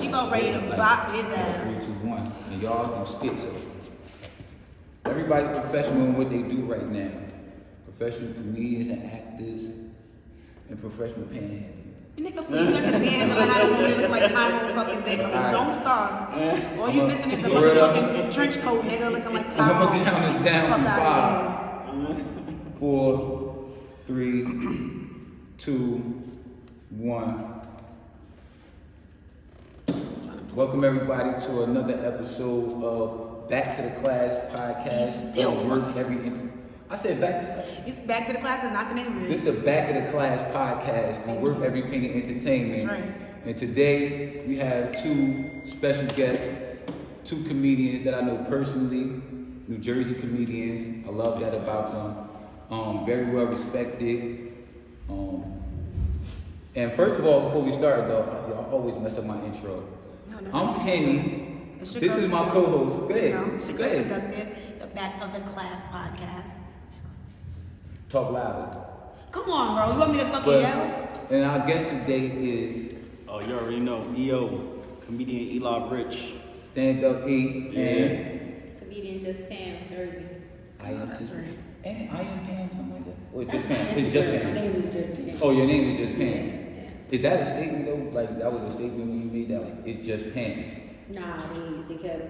felt ready to bop his ass. 3, 2, 1. And y'all do skits. So everybody's professional in what they do right now. Professional comedians and actors and professional panhandlers. Nigga, please look at the man that had on look like Tyrone fucking Biggums. Don't start. All you missing is the motherfucking trench coat, nigga, looking like Tyrone. I'm gonna count us down Fuck from 5, 4, 3, 2, 1. Welcome everybody to another episode of Back to the Class podcast. I said back to. It's Back to the Class is not the name of it. This is the Back of the Class podcast on Worth Every Penny Entertainment. That's right. And today we have two special guests, two comedians that I know personally, New Jersey comedians. I love that about them. Very well respected. And first of all, before we start though, y'all always mess up my intro. No, I'm Penny. This is my co-host. Go ahead. Go ahead. The Back of the Class podcast. Talk louder. Come on, bro. You want me to fucking yell? And our guest today is... Oh, you already know. EO. Comedian Rich. Stand Up E. And... Comedian JustPam, Jersey. I am That's right. And I am Pam, something like that? Or just Pam? It's just Pam. My name is just Pam. Oh, your name is just Pam. Yeah. Is that a statement though? Like that was a statement when you made that? Like it's just Pam. Nah, they kept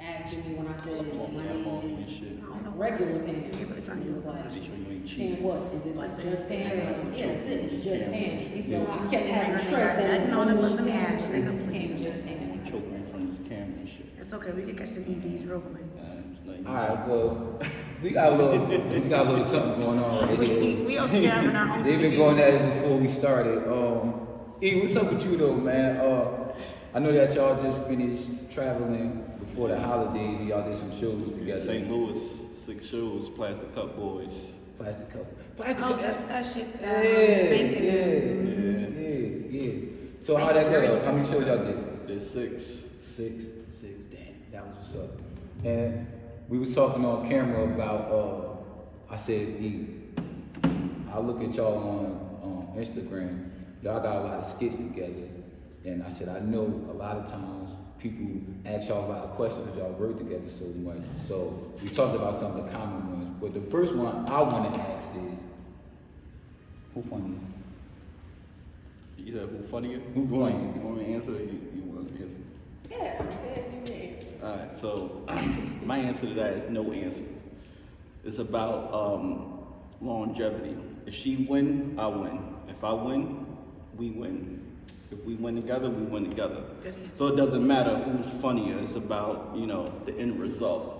asking me when I said my name is know. regular Pam. Yeah, but it's on He was like, Make sure you ain't Pam cheating. what? Is it like just Pam? Yeah, that's it. It's just Pam. He So said, I kept having to stress that I it's know there was some Pam, ash, nigga. Pam, just Pam. Choking from this camera and shit. It's okay. We can catch the DVs real quick. It's like, All right, well, we got a little something going on right here. We over here having our own. They've been going at it before we started. E, what's up with you though, man? I know that y'all just finished traveling before the holidays and y'all did some shows together. St. Louis, 6 shows, Plastic Cup Boys. Plastic Cup. Oh, that's that shit. Yeah. So how that go? How many shows y'all did? Did 6. Six. Damn, that was what's up. And we was talking on camera about. I said, E, I look at y'all on Instagram. Y'all got a lot of skits together, and I said I know a lot of times people ask y'all a lot of questions because y'all work together so much. So we talked about some of the common ones, but the first one I want to ask is, who funny? You said who funnier? Who funny? You want me to answer? You want to answer? Yeah, you did. Alright, so my answer to that is no answer. It's about longevity. If she win, I win. If I win, we win. If we win together, we win together. So it doesn't matter who's funnier. It's about, the end result.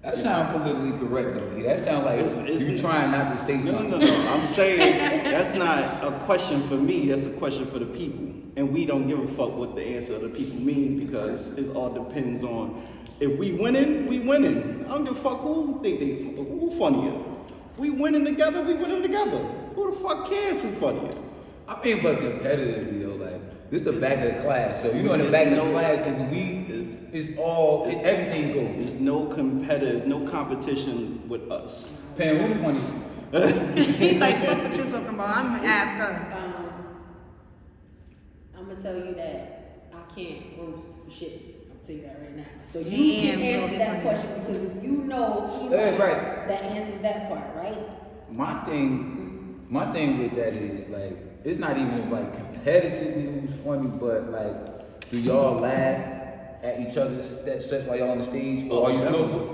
That sounds politically correct though. That sounds like you trying not to say something. No. I'm saying that's not a question for me. That's a question for the people. And we don't give a fuck what the answer of the people mean because it all depends on if we winning, we winning. I don't give a fuck who think who funnier. We winning together, we winning together. Who the fuck cares who funnier? I mean, but competitively though, like this the back of the class. So in the back of the class, nigga, it's everything goes. There's no competition with us. Pam, who the funniest? He's like, fuck what you talking about. I'm gonna ask her. I'm gonna tell you that I can't roast for shit. I'll tell you that right now. So Damn, you can so answer that funny. question because if you know Right. that answers that part, right? My thing with that is like it's not even like competitively who's funny, but like do y'all laugh at each other's sets while y'all on the stage, or are you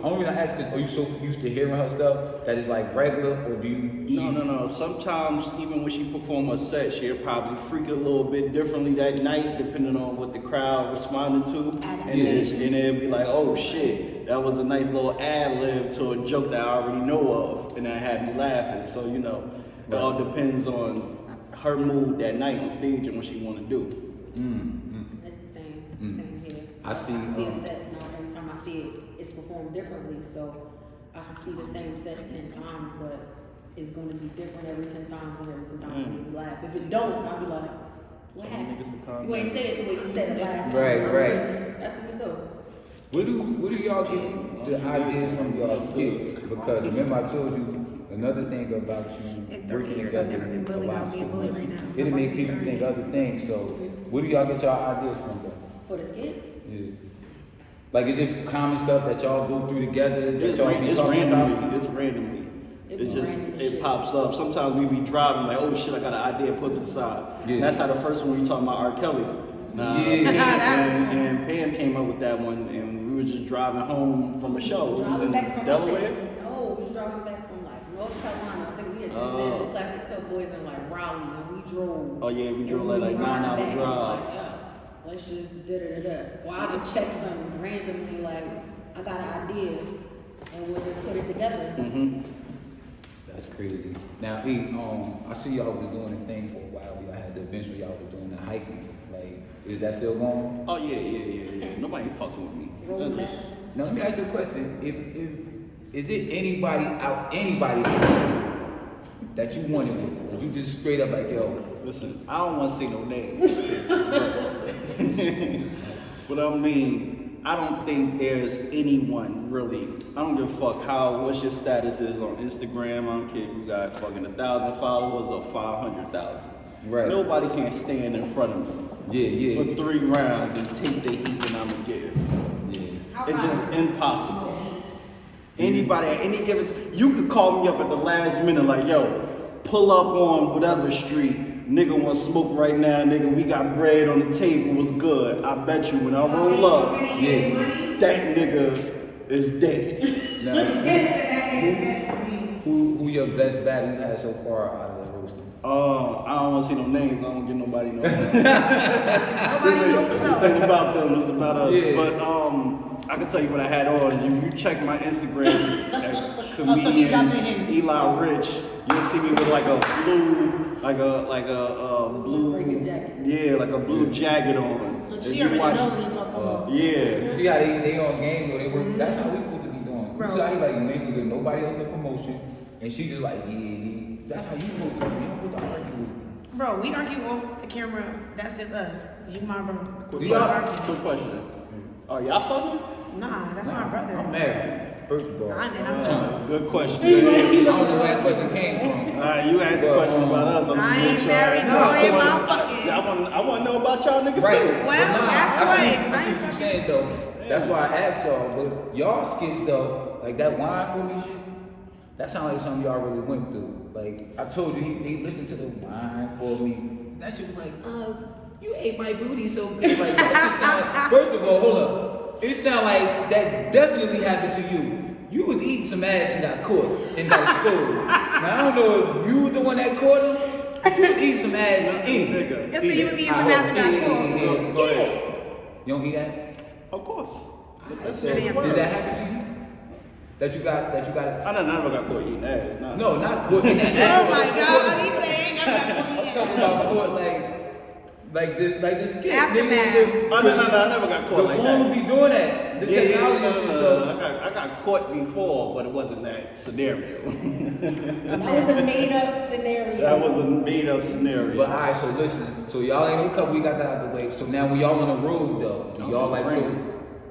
only gonna ask? Are you so used to hearing her stuff that it's like regular, or do you? No. Sometimes even when she perform a set, she'll probably freak a little bit differently that night, depending on what the crowd responded to, and then it'll be like, oh shit, that was a nice little ad lib to a joke that I already know of, and that had me laughing. So it all depends on her mood that night on stage and what she want to do. It's the same here. I see a set now. Every time I see it, it's performed differently. So I can see the same set 10 times, but it's going to be different every 10 times, and every 10 times you laugh. If it don't, I'll be like, what happened? You ain't say it the way you said it last time. Right. That's what we do. Where do y'all get the ideas from y'all skits? Because remember I told you another thing about you working together I've never been bullied. a lot I'm being so bullied much. right now. It'll make people think other things. So where do y'all get y'all ideas from though? For the skits? Yeah. Like, is it common stuff that y'all go through together? That y'all be It's talking randomly. about? It's randomly. It just random it shit. pops up. Sometimes we be driving like, oh shit, I got an idea, put to the side. Yeah. And that's how the first one we talking about R. Kelly. Nah, Yeah. and Pam came up with that one, and we were just driving home from a show. It was Driving in back from Delaware. No, we was driving back from like North Carolina. I think we had just did the Plastic Cup Boys in like Raleigh, and we drove. Oh yeah, we And drove was like 9 riding hour back, and it was drive. like, yeah, let's just da. Well, I just check something randomly, like I got an idea, and we'll just put it together. Mm-hmm. That's crazy. Now, I see y'all was doing a thing for a while. Y'all had the events where y'all was doing the hiking. Like, is that still going? Oh yeah. Nobody fucking with me. Rosemary. Now, let me ask you a question. If is it anybody that you wanted with? That you just straight up like, yo, Listen, I don't want to say no names. But I mean, I don't think there's anyone really. I don't give a fuck what your status is on Instagram. I don't care if you got fucking 1,000 followers or 500,000. Right. Nobody can stand in front of me yeah. for 3 rounds and take the heat that I'm gonna give. Yeah. It's just impossible. Anybody at any given time, you could call me up at the last minute like, yo, pull up on whatever street. Nigga want smoke right now, nigga. We got bread on the table. What's good? I bet you when I roll up, Yeah. that nigga is dead. Now, who your best battle you had so far out of the roasting? I don't want to see no names. I don't give nobody no names. Nobody knows. This ain't about them. It's about us. Yeah. But I can tell you what I had on. You check my Instagram at Oh, so he dropped in comedian his. Eli Rich. You'll see me with like a blue, Breaking jacket. yeah, like a blue jacket on. Look, If she you already watch- knows what he's talking about. Yeah. See how they on game though? They work. That's how we supposed to be doing. Bro. You see how he like maybe with nobody else in the promotion, and she just like yeah. That's how you supposed to be. You don't supposed to argue with me. Bro, we argue off the camera. That's just us. You my bro. Quick Do y'all- Quick question. Oh, y'all fucking? Nah, that's my Nah, brother. I'm married. First of all, Nah, I'm Good question. I don't know where that question came from. Alright, you asked a question about us. I'm I gonna ain't make married, sure no, I- ain't I my wanna- fucking- Yeah, I want to know about y'all niggas Right. too. Well, But ask I away. see I what ain't you're saying though. That's why I asked y'all. But y'all skits though, like that wine for me shit, that sounds like something y'all really went through. Like I told you, they listened to the wine for me. That shit was like, you ate my booty so good. Like that shit sound like, first of all, hold up. It sound like that definitely happened to you. You was eating some ass and got caught and got exposed. Now I don't know if you were the one that caught him. But you was eating some ass and eating. Nigga. Yes, so you was eating some ass and got caught. Go ahead. You don't eat ass? Of course. That's Good it. answer. Did that happen to you? That you got it? I never got caught eating ass. Nah. No, not caught in that ass. Oh my God, he's saying I'm I'm talking about caught like the skit. Aftermath. Oh, no, I never got caught The like phone that. be doing that. The technology is just I got caught before, but it wasn't that scenario. That was a made up scenario. That was a made up scenario. But alright, so listen. So y'all ain't no couple. We got that out the way. So now when y'all on the road though, do y'all like throw?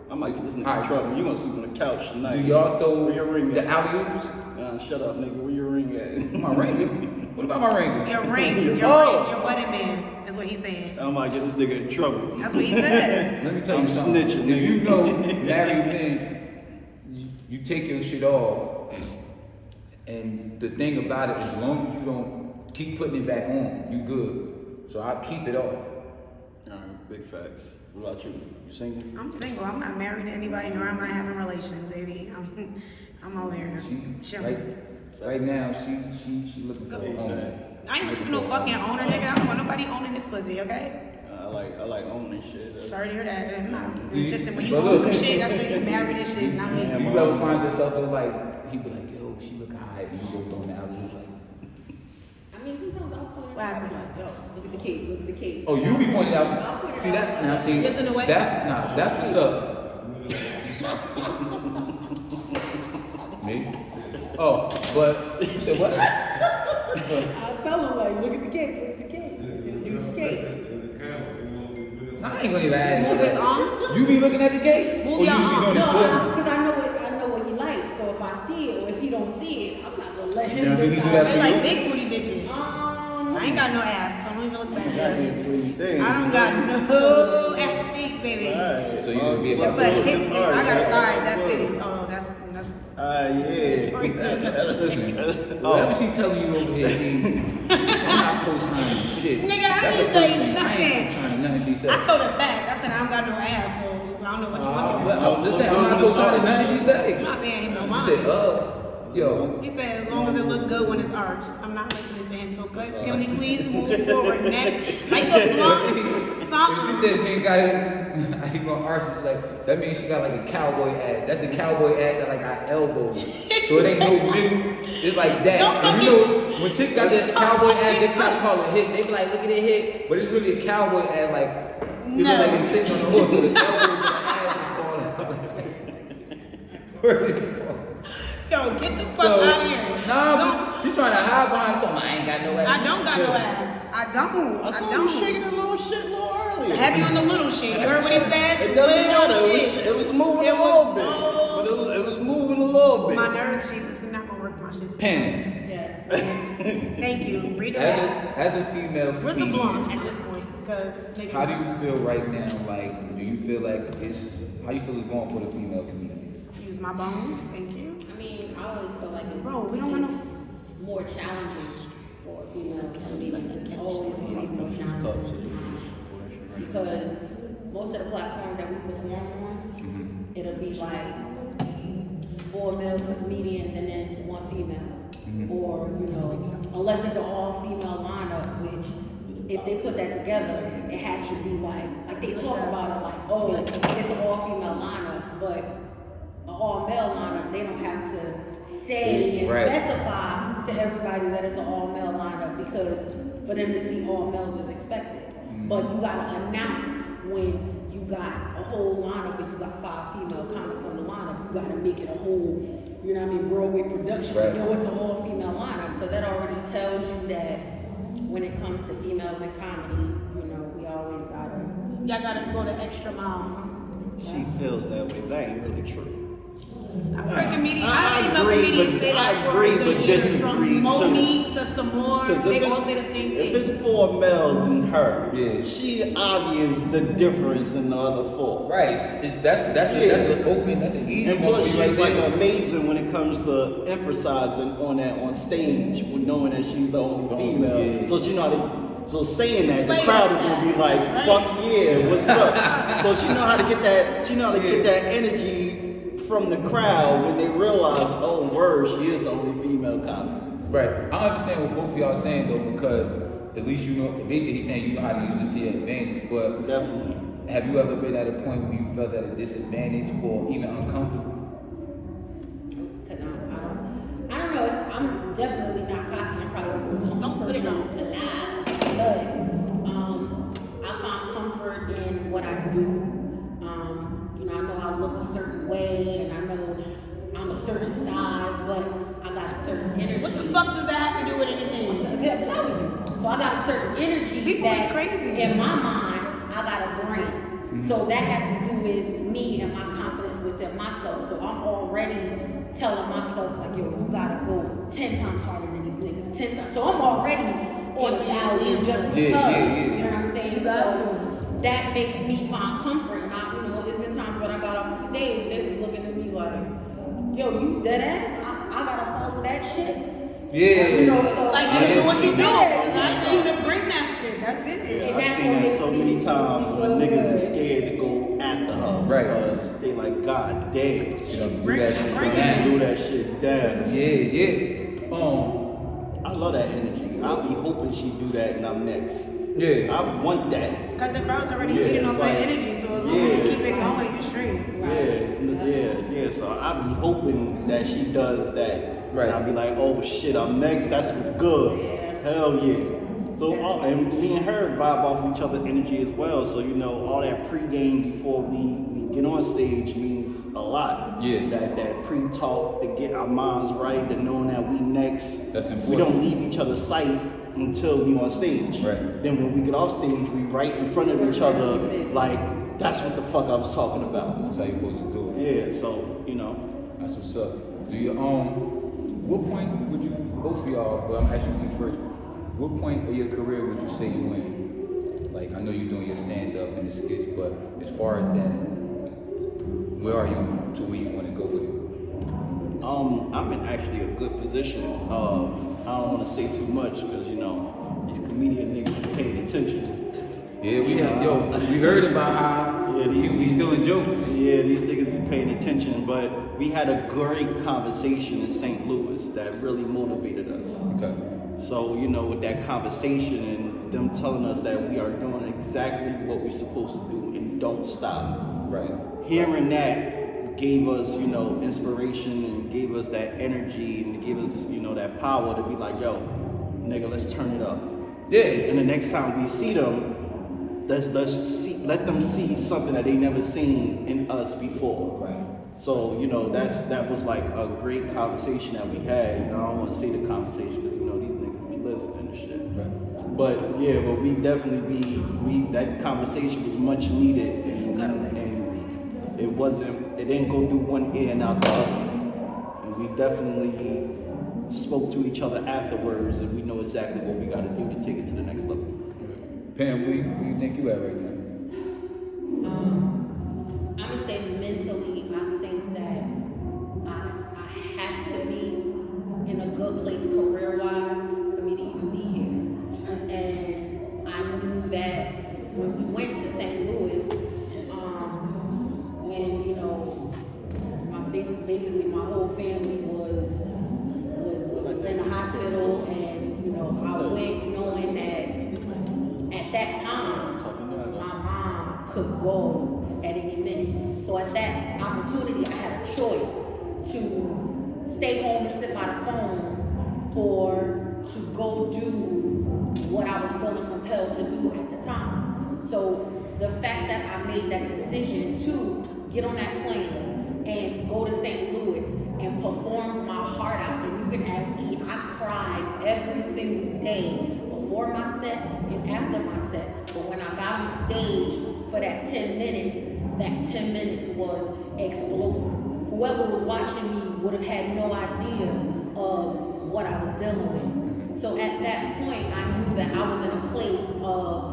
I might get this nigga Alright. in trouble. You gonna sleep on the couch tonight. Do y'all throw Where your ring the at? alley oops? Nah, shut up, nigga. Where your ring at? My ring. What about my ring? Your ring, Oh. your wedding man is what he's saying. I might get this nigga in trouble. That's what he said. Let me tell I'm you something. snitching, If nigga. you know married men, you take your shit off, and the thing about it, as long as you don't keep putting it back on, you good. So I keep it off. Alright, big facts. What about you? You single? I'm single. I'm not married to anybody, nor am I having relations, baby. I'm over here. She chilling. right now she looking for an owner. I ain't looking for no fucking owner, nigga. I don't want nobody owning this pussy, okay? I like owning shit. Sorry to hear that. Nah. Do you- Listen, when you but own some look. shit, that's when you married and shit, not me. Do you ever find yourself though like he be like, yo, she look high, and you go throwing the alley like. I mean, sometimes I'll point it What out. happened? Like, yo, look at the cake, look at the cake. Oh, you be pointing I'll out. point it See out. that now? See Listen to what? that's what's up. Me? Oh, but you said what? I'll tell him, like, look at the cake, look at the cake, look at the cake. Nah, I ain't gonna even ask. Move his arm. You be looking at the cake? Move Or your you be arm. doing it No, for me? because I know what he likes. So if I see it or if he don't see it, I'm not gonna let him Now, did he do decide. that They for like you? big booty bitches. I ain't got no ass. Don't even look back there. I I don't got no ass cheeks, baby. So you just be about It's a to hip. I got thighs. That's it. Oh, that's. Yeah. listen. Whatever she telling you over here, I'm not co-signing shit. Nigga, I That's didn't the say first thing. I nothing. ain't co-signing nothing she said. I told her fact. I said I don't got no ass, so I don't know what you want. I'm just saying, I'm not co-signing nothing she said. I'm not paying him no You mind. said, yo. He said as long as it look good when it's arched. I'm not listening to him. So can we please move forward next? Like the blunt, something. She said she ain't got it. He gonna arch it like that means she got like a cowboy ass. That's the cowboy ass that like got elbows. So it ain't no middle. It's like that. And you know when chicks got that cowboy ass, they try to call it hip. They be like, look at it hip, but it's really a cowboy ass. Like it look like it's sitting on the horse, so the elbows and the ass is falling out. Where is it falling? Yo, get the fuck out of here. Nah, she's trying to hide behind something. I ain't got no ass. I don't got no ass. I don't. I saw him shaking a little shit a little earlier. Heavy on the little shit. You heard what he said? It doesn't matter. Little shit. It was moving a little bit. But it was moving a little bit. My nerves, Jesus, is not gonna work my shit. Pen. Yes. Thank you. Read it out. As a female Where's the comedian, blonde at this point? Because how do you feel right now? Like, do you feel like it's how you feel it's going for the female community? excuse my bones? Thank you. I mean, I always feel like it's, Bro, we don't want it's more challenging for female comedians. It's always a lot more challenging. Because most of the platforms that we perform on, it'll be like 4 male comedians and then 1 female. Or, you know, unless it's an all-female lineup, which if they put that together, it has to be like they talk about it like, oh, it's an all-female lineup, but an all-male lineup, they don't have to say and specify to everybody that it's an all-male lineup because for them to see all males is expected. But you gotta announce when you got a whole lineup and you got 5 female comics on the lineup. You gotta make it a whole, you know what I mean, Broadway production. You know, it's an all-female lineup. So that already tells you that when it comes to females in comedy, you know, we always gotta. Y'all gotta go the extra mile. She feels that way, but that ain't really true. I agree, but I agree, but disagree from too. Monique to some more, they all say the same thing. If it's 4 males and her, Yeah. she obvious the difference in the other 4. Right. That's an open. That's an easy And one. plus, for she's you like right there. amazing when it comes to emphasizing on that on stage, with knowing that she's the only female. Yeah. So she know how to. So saying that, the Play crowd is like gonna be that. like, Right. "Fuck yeah, what's up?" So she know how to get that. She know how to get that energy from the crowd when they realize, oh, word, she is the only female comic. Right. I understand what both of y'all saying though, because at least you know. Basically, he's saying you know how to use it to your advantage. But Definitely. have you ever been at a point where you felt at a disadvantage or even uncomfortable? Cause I don't know. I'm definitely not cocky. I'm probably the most humble person alive. But I find comfort in what I do. You know, I know I look a certain way, and I know I'm a certain size, but I got a certain energy. What the fuck does that have to do with anything? I'm telling you. So I got a certain energy. People that is crazy. In my mind, I gotta bring. So that has to do with me and my confidence within myself. So I'm already telling myself like, yo, you gotta go 10 times harder than these niggas. 10 times. So I'm already on 1,000 just because. You know what I'm saying? So that makes me find comfort. And I, you know, it's been times when I got off the stage, they was looking at me like, yo, you dead ass? I gotta follow that shit. Yeah. You know, so Like, just do what you do. Yeah. I tell you to bring that shit. That's it. And I've that's seen what that makes so me- many makes times me when feel niggas good. is scared to go after her. Right. Because they like, God damn. You know, do Bring that it, shit bring it. down. Do that shit down. Yeah. I love that energy. I'll be hoping she do that and I'm next. Yeah. I want that. Because the crowd's already Yeah, feeding off like- that energy, so as long as you Yeah. keep it going, you're straight. Yeah. So I'll be hoping that she does that. Right. And I'll be like, oh shit, I'm next. That's what's good. Hell yeah. So and me and her vibe off each other's energy as well. So you know, all that pre-game before we get on stage means a lot. Yeah. That pre-talk to get our minds right, to knowing that we next. That's important. We don't leave each other's sight until we on stage. Right. Then when we get off stage, we right in front of each other, like that's what the fuck I was talking about. That's how you supposed to do it. Yeah. So you know. That's what's up. Do you what point would you, both of y'all, but I'm asking you first, what point of your career would you say you in? Like, I know you're doing your stand-up and the skits, but as far as that, where are you to where you want to go with it? I'm in actually a good position. I don't want to say too much because these comedian niggas be paying attention. Yeah, we heard about how we still in jokes. Yeah, these niggas be paying attention, but we had a great conversation in St. Louis that really motivated us. Okay. So, with that conversation and them telling us that we are doing exactly what we're supposed to do and don't stop. Right. Hearing that gave us, inspiration and gave us that energy and gave us, that power to be like, yo, nigga, let's turn it up. Yeah. And the next time we see them, let them see something that they never seen in us before. Right. So, that was like a great conversation that we had. I don't want to say the conversation because, these niggas be listening and shit. Right. But we definitely that conversation was much needed and it didn't go through one ear and out the other. And we definitely spoke to each other afterwards and we know exactly what we got to do to take it to the next level. Pam, where you think you at right now? I'm gonna say mentally, I think that I have to be in a good place career-wise for me to even be here. And I knew that when we went to St. Louis, when basically my whole family was in the hospital, and I went knowing that at that time my mom could go at any minute. So at that opportunity, I had a choice to stay home and sit by the phone, or to go do what I was feeling compelled to do at the time. So the fact that I made that decision to get on that plane and go to St. Louis and performed my heart out, and you can ask E, I cried every single day before my set and after my set. But when I got on the stage for that 10 minutes, that 10 minutes was explosive. Whoever was watching me would have had no idea of what I was dealing with. So at that point, I knew that I was in a place of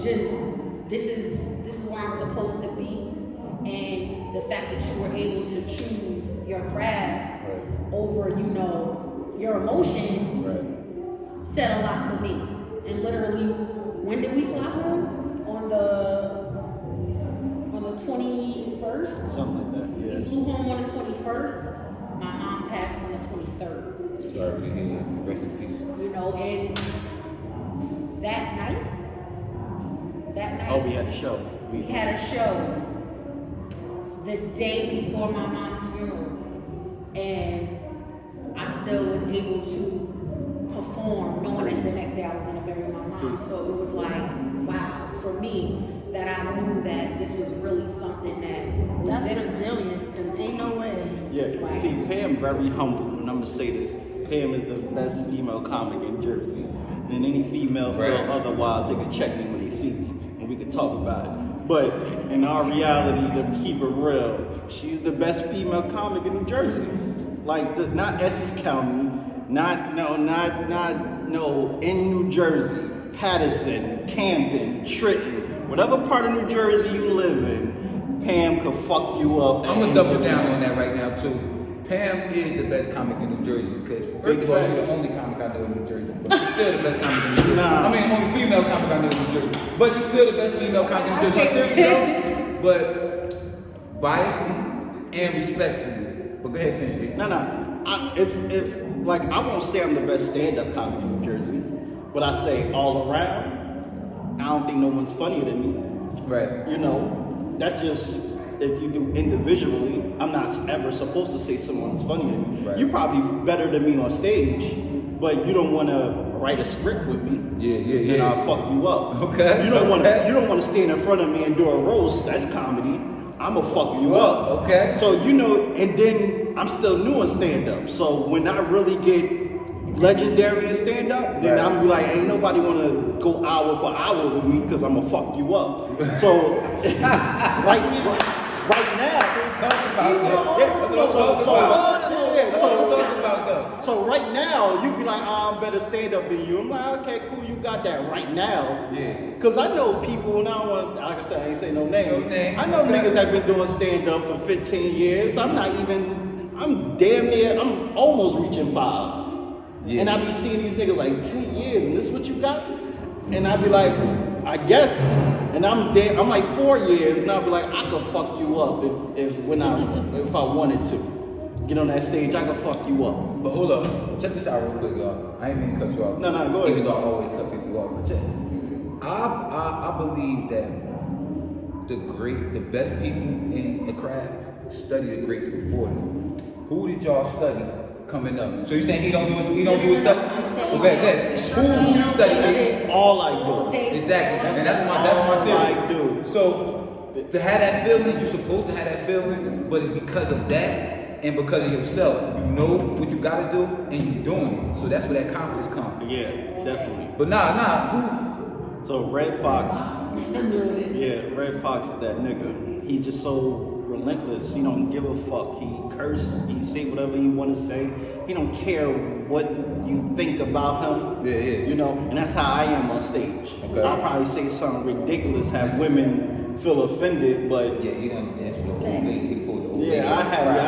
just, this is where I'm supposed to be. And the fact that you were able to choose your craft over, your emotion said a lot for me. And literally, when did we fly home? On the 21st? Something like that, yeah. We flew home on the 21st. My mom passed on the 23rd. Sorry to hear. Rest in peace. And that night. Oh, we had a show. We had a show the day before my mom's funeral, and I still was able to perform knowing that the next day I was going to bury my mom. So it was like, wow, for me, that I knew that this was really something that was That's different. resilience, because ain't no way. Yeah, Right. see, Pam very humble, and I'm gonna say this. Pam is the best female comic in Jersey. And any female feel otherwise, they can check me when they see me, and we can talk about it. But in our reality, to keep it real, she's the best female comic in New Jersey. Like, not Essex County, in New Jersey, Patterson, Camden, Trenton, whatever part of New Jersey you live in, Pam could fuck you up. I'm gonna double down on that right now too. Pam is the best comic in New Jersey because first of all, she's the only comic I know in New Jersey. But she's still the best comic in New Jersey. Only female comic I know in New Jersey. But she's still the best female comic in New Jersey. But biasly and respectfully. But go ahead, finish it. I won't say I'm the best stand-up comic in New Jersey, but I say all around, I don't think no one's funnier than me. Right. That's just if you do individually. I'm not ever supposed to say someone's funnier than me. Right. You're probably better than me on stage, but you don't want to write a script with me. Yeah. Then I'll fuck you up. Okay. You don't want to stand in front of me and do a roast. That's comedy. I'ma fuck you up. Okay. So and then I'm still new in stand-up. So when I really get legendary in stand-up, then I'm be like, ain't nobody wanna go hour for hour with me because I'ma fuck you up. So right now, talking about though. So right now, you be like, oh, I'm better stand up than you. I'm like, okay, cool, you got that right now. Yeah. Because I know people, and I don't want to, like I said, I ain't say no names. No names, I know okay. niggas that been doing stand up for 15 years. I'm damn near, I'm almost reaching 5. Yeah. And I be seeing these niggas like 10 years, and this what you got? And I be like, I guess, and I'm like 4 years, and I'll be like, I could fuck you up if I wanted to. Get on that stage, I could fuck you up. But hold up, check this out real quick, y'all. I ain't mean to cut you off. No, go ahead. Even though I always cut people off, but check. I believe that the best people in the craft study the greats before them. Who did y'all study coming up? So you saying he don't do his stuff? I'm saying Okay, who do you study? That's all I do. Exactly, and that's my all I thing. do. So to have that feeling, you're supposed to have that feeling, but it's because of that and because of yourself. You know what you gotta do, and you doing it. So that's where that confidence comes. Yeah, definitely. But who? So Red Fox, yeah, Red Fox is that nigga. He just so relentless. He don't give a fuck. He curse. He say whatever he want to say. He don't care what you think about him. Yeah. You know, and that's how I am on stage. Okay. I'll probably say something ridiculous, have women feel offended, but Yeah, he done danced with the old lady. He pulled the old lady. yeah, I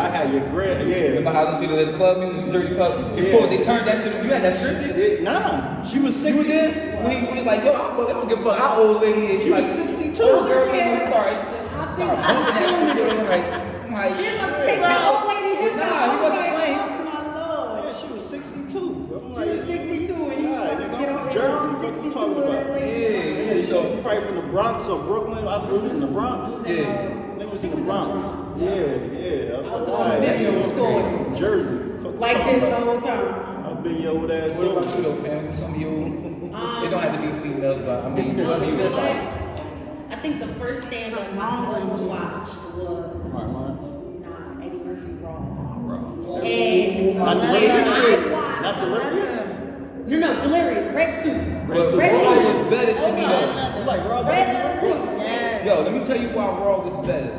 had your grand. Yeah. Remember how they did the club music, dirty club? He Yeah. pulled. They turned that shit. You had that scripted. Nah, she was 60. You were there when he was like, yo, I don't give a fuck how old lady is. She was like, 62. Oh, girl, Yeah. you started bumping that shit. I'm like, You're gonna take that old lady hip Nah, hop. he wasn't I'm like, playing. oh my lord. Yeah, she was 62. I'm She like, was 62 and you God, supposed to nigga, get I'm on from it Jersey, all what you 62 talking of about? that lady. Yeah, she probably from the Bronx or Brooklyn. I lived in the Bronx. Yeah. They was in the Bronx. Yeah. I was I was like, on the that video shit was recording. crazy. Jersey. Fuck Like you this the talking whole time. about? I've been your old ass What about over. you though, Pam? Some of you, they don't have to be females, but I mean, No, some of you you know what? like, I think the first stand-up I ever watched was Eddie Murphy Raw. And Not Not delirious. watched Not the delirious. no, Delirious, Red Suit. but Red Raw Suit. was better to me though. You like Rob? Red leather suit. Yeah. Yo, let me tell you why Raw was better.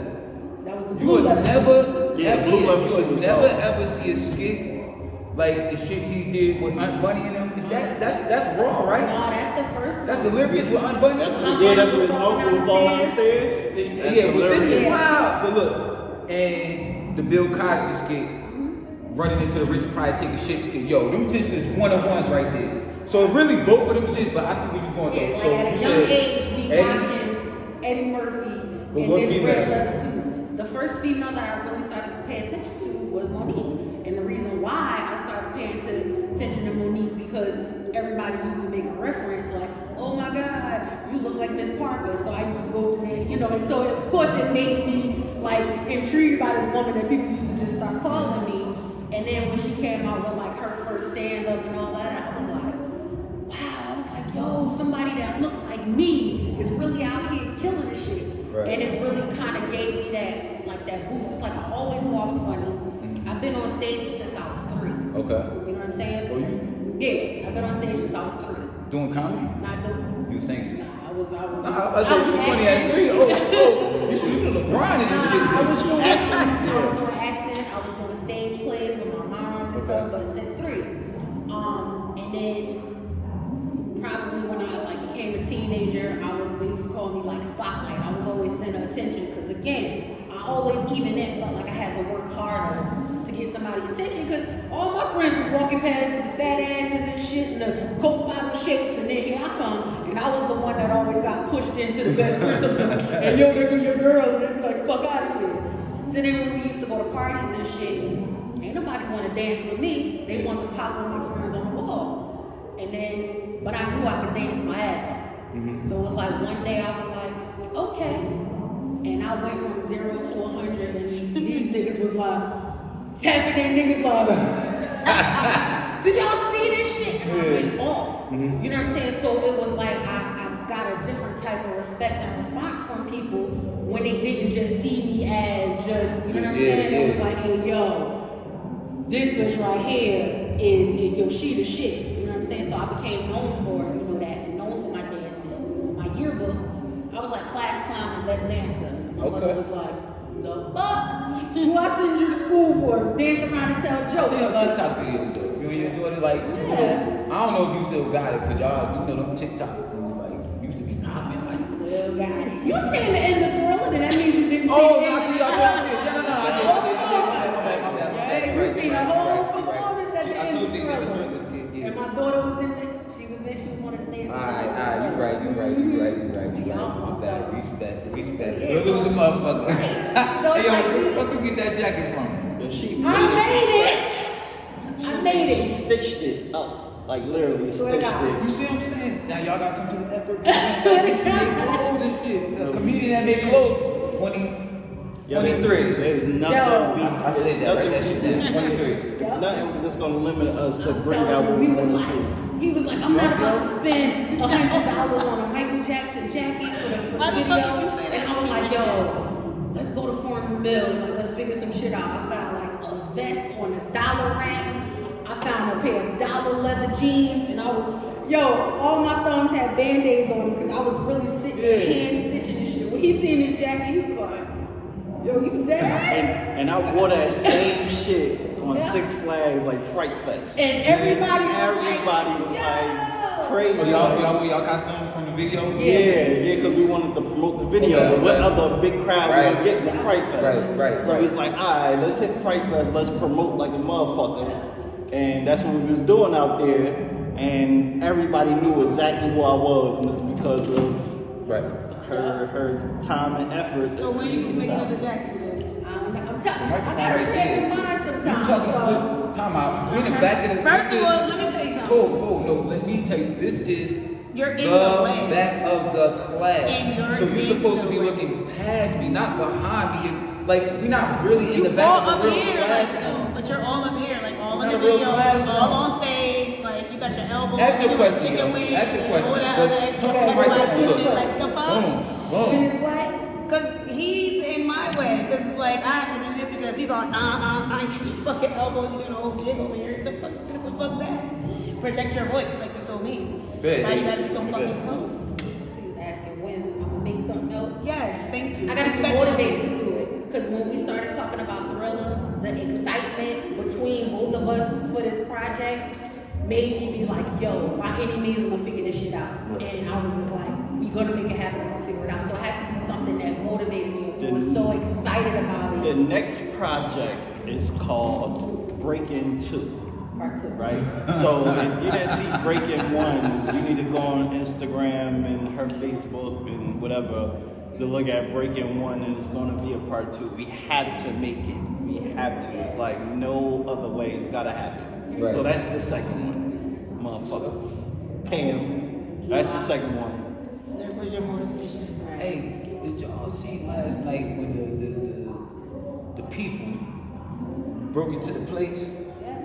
That was the You blue would leather suit. never, Yeah, ever, Blue Leather you Suit would was never dope. ever see a skit like the shit he did with Aunt Bunny in him. Is that's Raw, right? No, that's the first one. That's Delirious with Aunt Bunny. That's when his uncle was falling down the stairs. Yeah, but this is hilarious. wild. But look, and the Bill Cosby skit, running into the rich probably take a shit skit. Yo, them shits is one-on-ones right there. So really both of them shits, but I see where you're going Yeah, though. like So at a you young said age, me Eddie? watching Eddie Murphy But in what this female? red leather suit. The first female that I really started to pay attention to was Monique. And the reason why I started paying attention to Monique because everybody used to make a reference like, oh my God, you look like Miss Parker. So I used to go through that, you know, and so of course it made me like intrigued by this woman that people used to just start calling me. And then when she came out with like her first stand-up and all that, I was like, wow, I was like, yo, somebody that looked like me is really out here killing the shit. Right. And it really kind of gave me that, like that boost. It's like I always walked funny. I've been on stage since I was 3. Okay. You know what I'm saying? Oh, you Yeah, I've been on stage since I was 3. doing comedy? Not doing. You singing? Nah, I was. Nah, I was funny at acting. 3. You the LeBron in this shit. I was doing acting. I was doing acting. I was doing stage plays with my mom and stuff, but since 3. And then probably when I like became a teenager, they used to call me like Spotlight. I was always center attention because again, I always even then felt like I had to work harder to get somebody's attention because all my friends were walking past with the fat asses and shit and the Coke bottle shapes, and then here I come, and I was the one that always got pushed into the best friends of them. And yo, there go your girl, and they'd be like, fuck out of here. So then when we used to go to parties and shit, ain't nobody want to dance with me. They want to pop with my friends on the wall. And then, but I knew I could dance my ass off. So it was like one day I was like, okay. And I went from 0 to 100, and these niggas was like, tapping their niggas like, did y'all see this shit? And I went off. You know what I'm saying? So it was like I got a different type of respect and response from people when they didn't just see me as just, you know what I'm saying? It was like, hey, yo, this bitch right here is, yo, she the shit. You know what I'm saying? So I became known for, you know, that, and known for my dancing. You know, my yearbook, I was like class clown and best dancer. My mother was like, The fuck? Do I send you to school for to dance around and tell I jokes? see your TikTok videos though. You doing it like, Yeah. I don't know if you still got it, cause y'all, them TikTok moves like used to be popping. Like, Still got it. You stand in the Thriller, then that means you didn't see oh, the I end see of y'all. the I did. Yeah, no, I did. You seen the whole performance at the I end told of you the that Thriller. the skit. Yeah. And my daughter was in it. She was one of the dancers. Alright, you right. My bad. Respect. Yeah, Look at the motherfucker. So Hey, it's yo, like where the fuck you get that jacket from? Yo, she I made She it. stitched it up. Like literally Swear to stitched God. it. You see what I'm saying? Now y'all gotta come to the effort. They make clothes and shit. A comedian that made clothes. 23. There's nothing. Yo. we- I said that right. That shit. There's 23. nothing that's gonna limit us to I'm bring out telling what you, we want to see. he was like, I'm not about to spend $100 on a Michael Jackson jacket for the Why the video. fuck you say that And I was like, stupid yo, let's go to Foreign Mills. Like, let's figure some shit out. I found like a vest on a dollar rack. I found a pair of dollar leather jeans, and I was, all my thumbs had band-aids on them because I was really sitting there hand stitching and shit. When he seen this jacket, he was like, yo, you dead? And I wore that same shit on Yeah. Six Flags like Fright Fest. And everybody was like crazy. Oh, y'all costumes from the video? Yeah, because we wanted to promote the video. Okay, But what okay. other big crowd we gonna get in the Fright Fest? Right. So he's like, alright, let's hit Fright Fest, let's promote like a motherfucker. And that's what we was doing out there. And everybody knew exactly who I was, and it's because of her time and effort. So when you making up the jacket, sis? I'm telling you, I gotta create mine sometimes. Time out. Bring it back to the. First of all, let me tell you something. Hold, no, let me tell you. This is You're in the the way. back of the class. And you're So you're in supposed to the be way. looking past me, not behind me. Like we're not really in You the all back of up the real here, class. like, but you're all up here, like all It's in the not a real videos, classroom. all on stage, like you got your elbows. Ask your question, chicken yo. wings, Ask your question. All that But other talk extra to the microphone. shit, like the fuck. Boom. And it's like, Cause he's in my way, cause it's like I have to do this because he's on, you get your fucking elbows, you doing a whole jig over here. Sit the fuck back. Project your voice, like you told me. Yeah, Why yeah. you gotta be so fucking close? he was asking when I'm gonna make something else. Yes, thank you. I gotta be Respectfully. motivated to do it. Because when we started talking about Thriller, the excitement between both of us for this project made me be like, yo, by any means, I'm gonna figure this shit out. And I was just like, we're gonna make it happen, we're gonna figure it out. So it has to be something that motivated me. We were so excited about The it. next project is called Breaking 2. Part two. Right? So if you didn't see Breaking 1, you need to go on Instagram and her Facebook and whatever to look at Breaking 1, and it's going to be a part 2. We had to make it. We have to. It's like no other way. It's got to happen. Right. So that's the second one. Motherfucker. Pam. That's the second one. There was your motivation. Hey, did y'all see last night when the people broke into the place?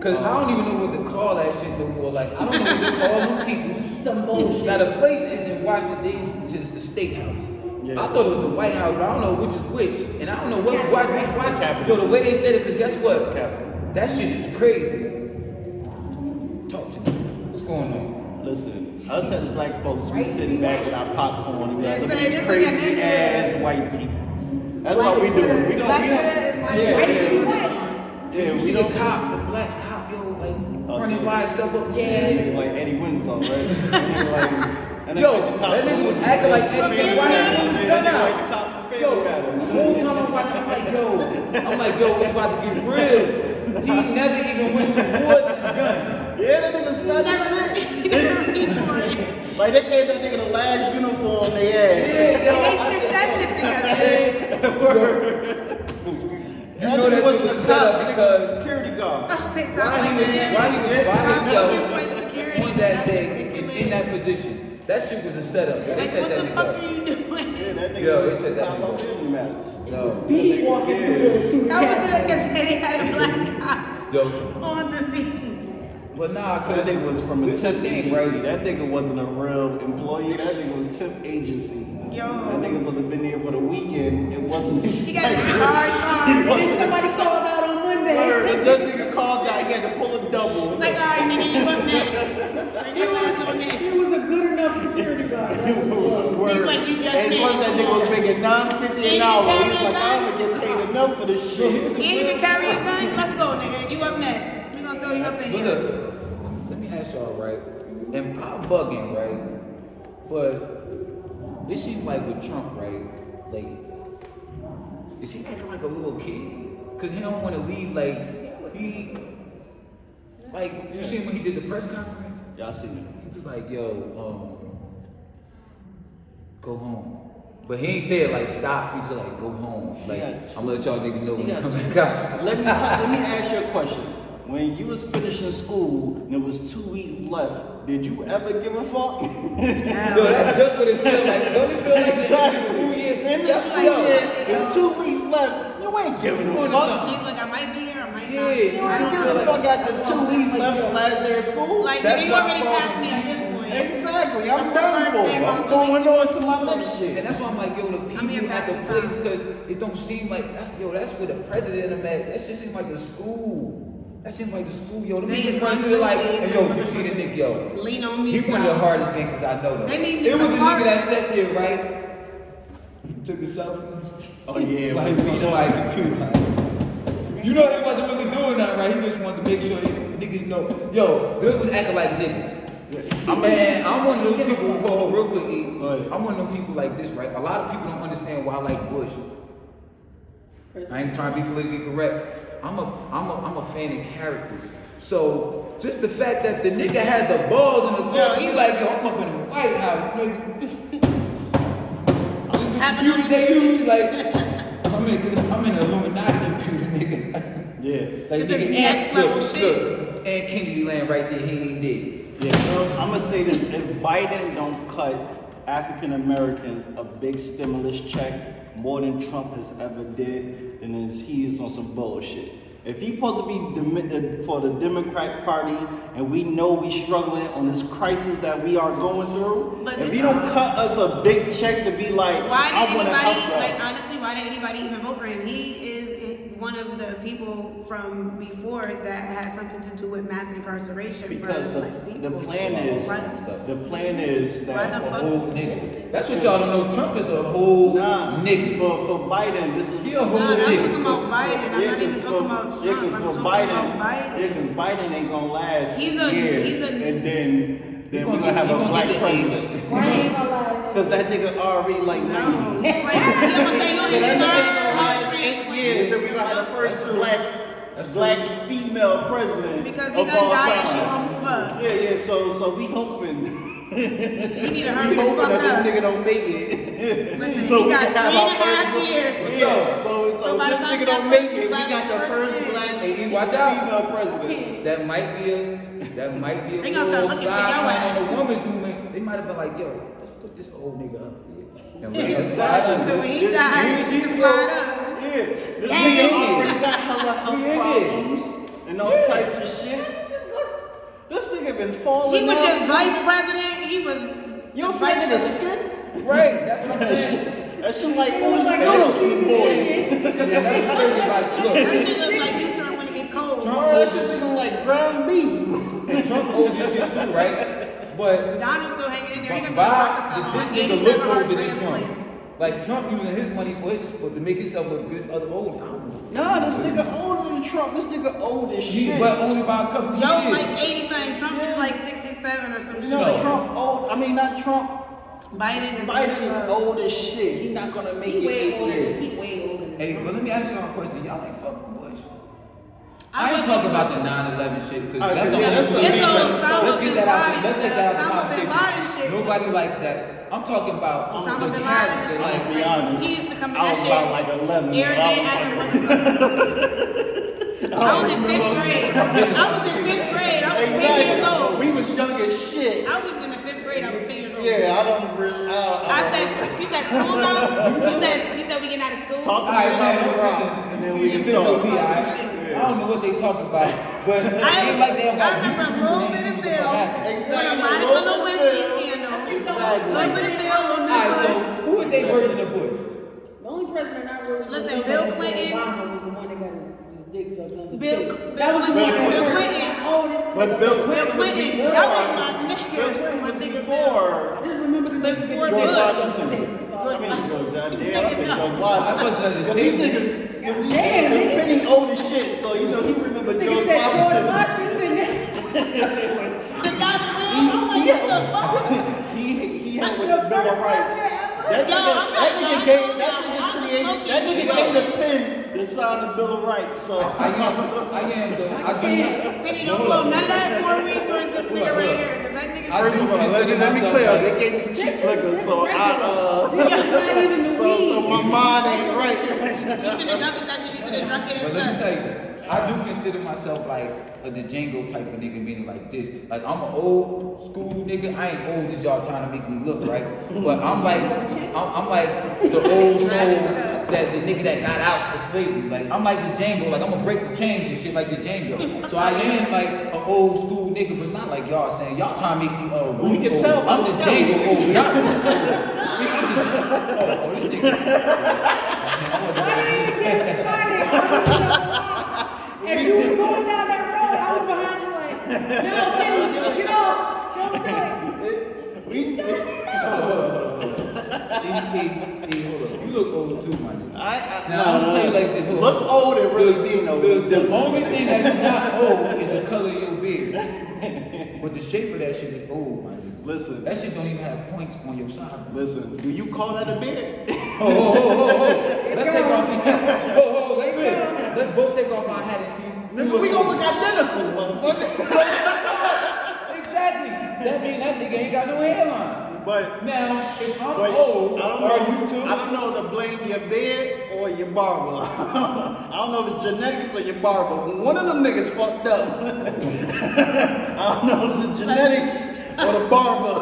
Cause I don't even know what to call that shit no more. Like I don't know what to call them people. Some bullshit. Now the place is in Washington D.C. It's the steakhouse. Yeah. I thought it was the White House, but I don't know which is which, and I don't know what Capitol. Yo, the way they said it, cause guess what? Capitol. That shit is crazy. Talk to me. What's going on? Listen, us as black folks, we sitting back with our popcorn and we like, Listen, look at these just look at crazy them ass dudes. white people. That's Black what we do. Twitter- We don't. Black we don't- Twitter is my Yeah, favorite. yeah. Did you we see the don't. cop, the black cop, yo, like running yeah. by himself up the Yeah. stairs? Like Eddie Winslow, right? And Yo, that nigga was acting like Eddie Family Winslow. Matters. Shut Yeah, up. like the cop from Yo, Family Matters. the whole time I'm watching, I'm like, yo, it's about to get real. He never even went towards his gun. Yeah, that nigga smelled the shit. Like they gave that nigga the last uniform they had. They stick that shit together. You know that shit was set up because security guard. why he was by himself on that day in that position. That shit was a setup. They Like, set what the that fuck nigga are up. you doing? Yeah, that nigga Yo, they said that cop nigga. on Family Matters. Yo, Speed walking through the How was it Capitol. because they had a black cop yo, on the scene? but nah, That cause nigga was from a this temp the thing, agency. right? That nigga wasn't a real employee. That nigga was a temp agency. Yo. That nigga supposed to been there for the weekend. It wasn't She got expected. that hard He car. wasn't- Somebody called out on Monday. Word, that nigga called out. He had to pull a double. Like, all right, nigga, you up next. Like, your ass on He next. was a good enough security guard. That's what it was. Word. Seems like you just and made plus it. that nigga was making $9.50 an hour. He's like, I'm gonna get paid enough for this shit. And you can carry a gun? Let's go, nigga. You up next. We gonna throw you up in But here. look, let me ask y'all, right? And I'm bugging, right? But it seems like with Trump, right? Like, is he acting like a little kid? Cause he don't want to leave. Like you seen when he did the press conference? Y'all seen He was like, "Yo, go home." But he ain't said like stop. He was like, "Go home." Like I'm gonna let y'all niggas know when it comes back outside. Let me ask you a question. When you was finishing school and there was 2 weeks left, did you ever give a fuck? Yo, that's just what it feels like. Don't it feel like Exactly. school year? In the That's school yo. year, there's 2 weeks left. You ain't giving a fuck. He's like, I might be here, I might Yeah, not. You ain't giving a fuck after 2 weeks left the last day of school. Like, That's nigga, you why already I'm passed me at this point. Exactly. I'm I'm done first for. game I'm on going 2 on to my next And shit. that's why I'm like, yo, the I'm here people at the passing place, time. cause it don't seem like that's where the president of that. That shit seems like the school. That seems like the school, yo. Them They niggas is run through there like, unbelievable. hey, yo, you see the nigga, yo. Lean on me, He's one of the style. hardest gangsters I know, though. They need It was some a heart. nigga that sat there, right? Took a selfie. Oh, yeah. Like his feet on my computer. Like, you know he wasn't really doing nothing, right? He just wanted to make sure niggas know. Yo, dude was acting like niggas. I'm one of those people who hold real quick. E. Right. I'm one of them people like this, right? A lot of people don't understand why I like Bush. I ain't trying to be politically correct. I'm a fan of characters. So just the fact that the nigga had the balls and the thought, he like, yo, I'm up in the White House, nigga. Tapping Computer on they use like I'm in the Illuminati computer, nigga. Yeah. Like This is nigga, next level look, shit. Look, and Kennedy land right there, he ain't dead. Yeah, I'm gonna say this: if Biden don't cut African Americans a big stimulus check more than Trump has ever did, then he is on some bullshit. If he's supposed to be for the Democrat Party, and we know we struggling on this crisis that we are going through, But if this- he don't cut us a big check to be like, Why I did want to anybody, help y'all. like, honestly, why did anybody even vote for him? He is one of the people from before that had something to do with mass incarceration Because for black people. the plan is Why that the fuck? Whole nigga. That's what y'all don't know. Trump is the whole nigga. For Biden, this is He a whole No, I'm nigga. talking about Biden. I'm not even talking about Trump. Yeah, I'm because talking for about Biden, Biden. yeah, because Biden ain't gonna last He's a- years, he's a- and then He we're gonna gonna have get- a he gonna black get the president. Why ain't gonna lie? Because that nigga already like No. 90. Like, he gonna say, no, So he's that nigga not ain't gonna last country. 8 years. Then we gonna have the first That's true. black female president Because he of done all died and time. she gonna move up. Yeah. So we hoping. He need to We hurry the hoping fuck that up. this nigga don't make it. Listen, So he we got can have 3.5 our years. Yeah, so So by the this time nigga that don't make first it, we black got the first person- black Hey, E, watch out. female president. That might be a They gonna start little looking for side your plan ass. on the women's movement. They might have been like, yo, let's put this old nigga up here. And let us Exactly. slide under. So when he This died, nigga- she can slide up. Yeah, this Yeah. nigga already got hella He health in problems and all Yeah. types of shit. This nigga been falling He was off. just vice president. He was. You don't see that nigga skin? Right, that's what I'm saying. That shit like was like, noodles, oh, boy. Yeah, that's crazy. Like, That look, shit look like you sure when it get cold. Bro, that shit looking like ground beef. and Trump owes this shit too, right? But Donald's still hanging in there. He gonna be Bob, Rockefeller. this nigga 87 look heart older than transplants. Trump. Like Trump using his money for to make himself look good. Other old, I don't know. Nah, this nigga older than Trump. This nigga old as shit. But only by a couple Joe years. like 80 something. Trump is like 67 or some You shit. know, No. Trump old. I mean, not Trump. Biden is. Biden is old as shit. He not gonna make He it way 8 older. years. He way older. Hey, but let me ask y'all a question. Y'all ain't fucking Bush. I I ain't fuck talking with about the 9/11 shit because Alright, that's the yeah, only that's the thing. main It's the Let's get that out. Let's take that out of the Osama bin Laden conversation. shit. Nobody likes that. I'm talking about Osama the bin character. Laden. Like, I'll be honest. He used to come in I that was shit. about like 11. so I Arrogant was as a fucking- motherfucker. I was in 5th grade. I was in 5th grade. I was 10 years old. We was young as shit. I was in the 5th grade. I was 10 years old. Yeah, I don't really. I said, you said school's out? You said we getting out of school? Talk all right, about man, it, listen, and then we can it's talk. me, all right? I don't know what they talking about, but it ain't like they don't got I remember YouTube Little and Bit they of see Bill. what happened. When a Exactly. Monica Little Lewinsky Bit of Bill. scandal. Exactly. Little Bit of Bill, Little Bit All of right, so Bush. who is they version of Bush? The only president I really Listen, remember Bill before Clinton- Obama was the one that got his dick sucked on the Bill dick. That was the Clinton. one. Bill that Clinton. oldest. But Bill Bill Clinton, Clinton. was That was before. my Bill nigga. Clinton My was nigga before. I just remember the Before George Bush. Washington. That's all I mean, George George, Nigga, damn, I think no. George I wasn't Washington. at the But these table. niggas, Because Damn, nigga. Penny old as shit, so you know he remember Nigga George said George Washington. Washington. The gospel. I'm like, what the fuck? He had with The the Bill of first Rights. president That Yo, I'm not nigga young, gave, I'm that not- nigga I'm created, smoking. that nigga Yo. gave the pen to sign the Bill of Rights. So I am though. I do. Penny, don't blow none of that for me towards this nigga right here, because that nigga. I do consider let me myself clear. like- They gave me cheap liquor, so This is not even the so weed. my mind ain't right. You should have done that shit. You should have drunk it But let me and tell you, I do consider myself like a Django type of nigga, meaning like this. Like I'm an old school nigga. I ain't old as y'all trying to make me look, right? But I'm like the old soul that the nigga that got out of slavery. Like I'm like the Django. Like I'm gonna break the chains and shit like the Django. So I am like an old school nigga, but not like y'all saying. Y'all trying to make me We can tell by I'm the the skeleton. Django old. Not this nigga. Why didn't you get started? I don't even know why. If you was going down that road, I was behind you like, no, Penny, get off. Don't do it. Hey, hold up. You look old too, my nigga. Now, no, I'm gonna tell you like this. Hold look on. old and really being old. The only thing that's not old is the color of your beard. But the shape of that shit is old, my nigga. Listen, That shit don't even have points on your side. listen. Do you call that a beard? Let's take off each other. Like this. Let's both take off our hat and see. Nigga, we gonna look identical, motherfucker. Exactly. That means that nigga ain't got no hairline. But Now, if I'm But old, I don't are know. you too? I don't know to blame your beard or your barber. I don't know if it's genetics or your barber. One of them niggas fucked up. I don't know if it's genetics or the barber.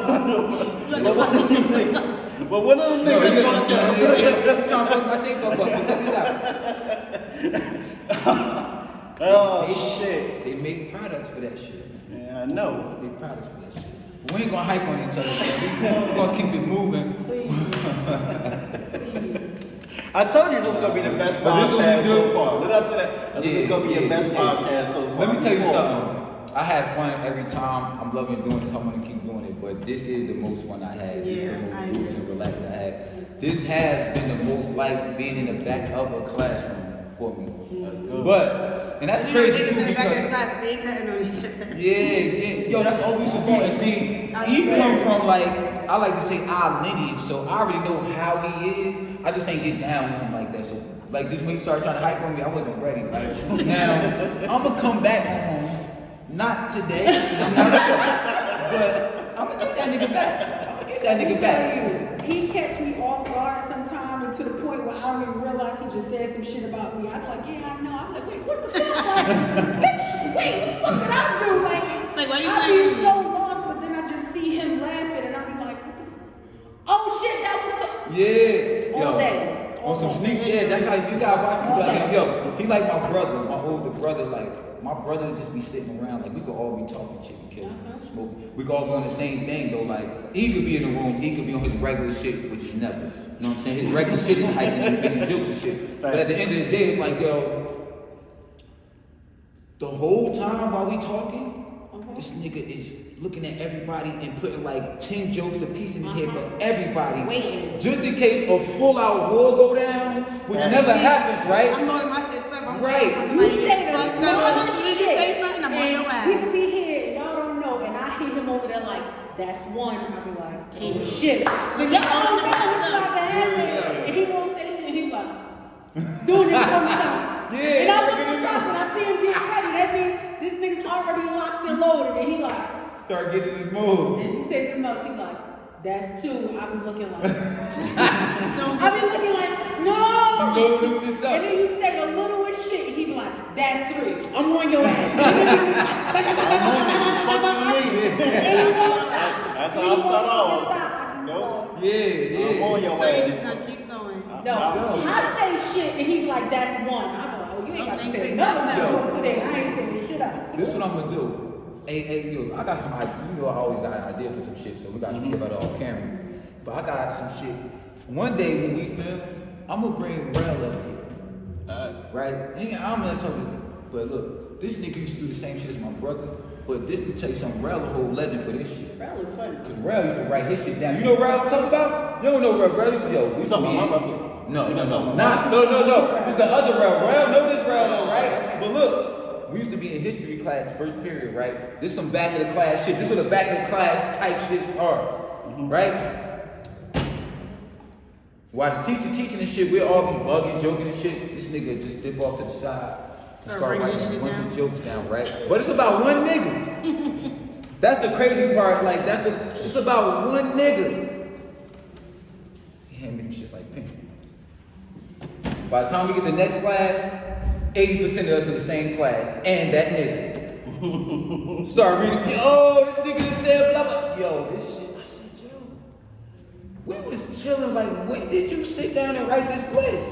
But one of them No, niggas you fucked up. trying to fuck my shape up, but check this out. Oh shit. They make products for that shit. Yeah, I know. They make products for that shit. But we ain't gonna hype on each other. We're gonna keep it moving. Please. I told you this is gonna be the best But this what we podcast so do. far. Did I say that? I said this is gonna be your best podcast so far. Let me tell you Before. something. I have fun every time. I'm loving doing this. I'm gonna keep doing it. But this is the most fun I had. This is Yeah, the I most loose agree. and relaxed I had. This has been the most like being in the back of a classroom for me. That's good. But and that's You know, crazy niggas too in the back of the because class, they cutting on each other. yeah. Yo, that's all we used to do. And see, he come from like I like to say our lineage, so I already know how he is. I just ain't get down with him like that. So like just when he started trying to hype on me, I wasn't ready. Right? Now I'm gonna come back home. Not today. I'm not ready. But I'm gonna get that nigga back. I'm gonna get that nigga back. He catch me off guard sometime and to the point where I don't even realize he just said some shit about me. I'm like, yeah, I know. I'm like, wait, what the fuck? Like, bitch, wait, what the fuck did I do? Like, why you I saying- be so lost, but then I just see him laughing and I be like, what the fuck? Oh shit, that was so. Yeah. All Yo. day. On some All sneak, day. yeah, that's how you gotta watch people All like day. him. Yo, he like my brother, my older brother, like my brother just be sitting around, like we could all be talking shit, kid, smoking. We could all be on the same thing though, like he could be in the room, he could be on his regular shit, which is never. You know what I'm saying? His regular shit is hiking and making jokes and shit. But at the end of the day, it's like, yo, the whole time while we talking, this nigga is looking at everybody and putting like 10 jokes a piece in his head for everybody. Waiting. Just in case a full out war go down, which never happens, right? I'm loading my shit up. I'm Right. waiting for You somebody to say get the fucked up. As soon as you smallest say shit, something, I'm on your and he ass. could be here, y'all don't know, and I hit him over there like, that's one. I be like, oh shit. But y'all don't know what's about to happen. And he won't say shit, and he be like, doing this from the top. Yeah. And I look across and I see him get ready. That means this nigga's already locked and loaded, and he like, Start getting his move. and you say something else, he like, that's two. I be looking like, I be looking like, no. Load him to And something. then you say the littlest shit, and he be like, that's three. I'm on your ass. And you won't stop. That's And how I you start won't off. stop. I just Nope. go. Yeah. I'm on your So you ass. just gonna keep going. No, I say shit, and he be like, that's one. I'm like, oh, you ain't got to Don't say say nothing nothing else. else. Thing. I ain't saying shit else. This what I'm gonna do. Hey, yo, I got some idea. You know I always got an idea for some shit, so we gotta speak about it off camera. But I got some shit. One day when we film, I'm gonna bring Rel up here. Right? I'm gonna talk to him. But look, this nigga used to do the same shit as my brother. But this will tell you something, Rel a whole legend for this shit. That was funny. Cause Rel used to write his shit down. You know Rel I'm talking about? You don't know Rel. Rel used to, yo, we used to Talking be about my in- brother. No. This is the other Rel. Rel know this Rel though, right? But look, we used to be in history class, first period, right? This some back of the class shit. This is what the back of the class type shit are, right? While the teacher teaching and shit, we'll all be bugging, joking and shit. This nigga just dip off to the side and start writing a bunch of jokes down, right? But it's about one nigga. That's the crazy part. Like it's about one nigga. He hand me them shit like pink. By the time we get to the next class, 80% of us in the same class, and that nigga start reading. Yo, this nigga just said blah blah. Yo, this shit. I said, yo, we was chilling. Like, when did you sit down and write this quiz?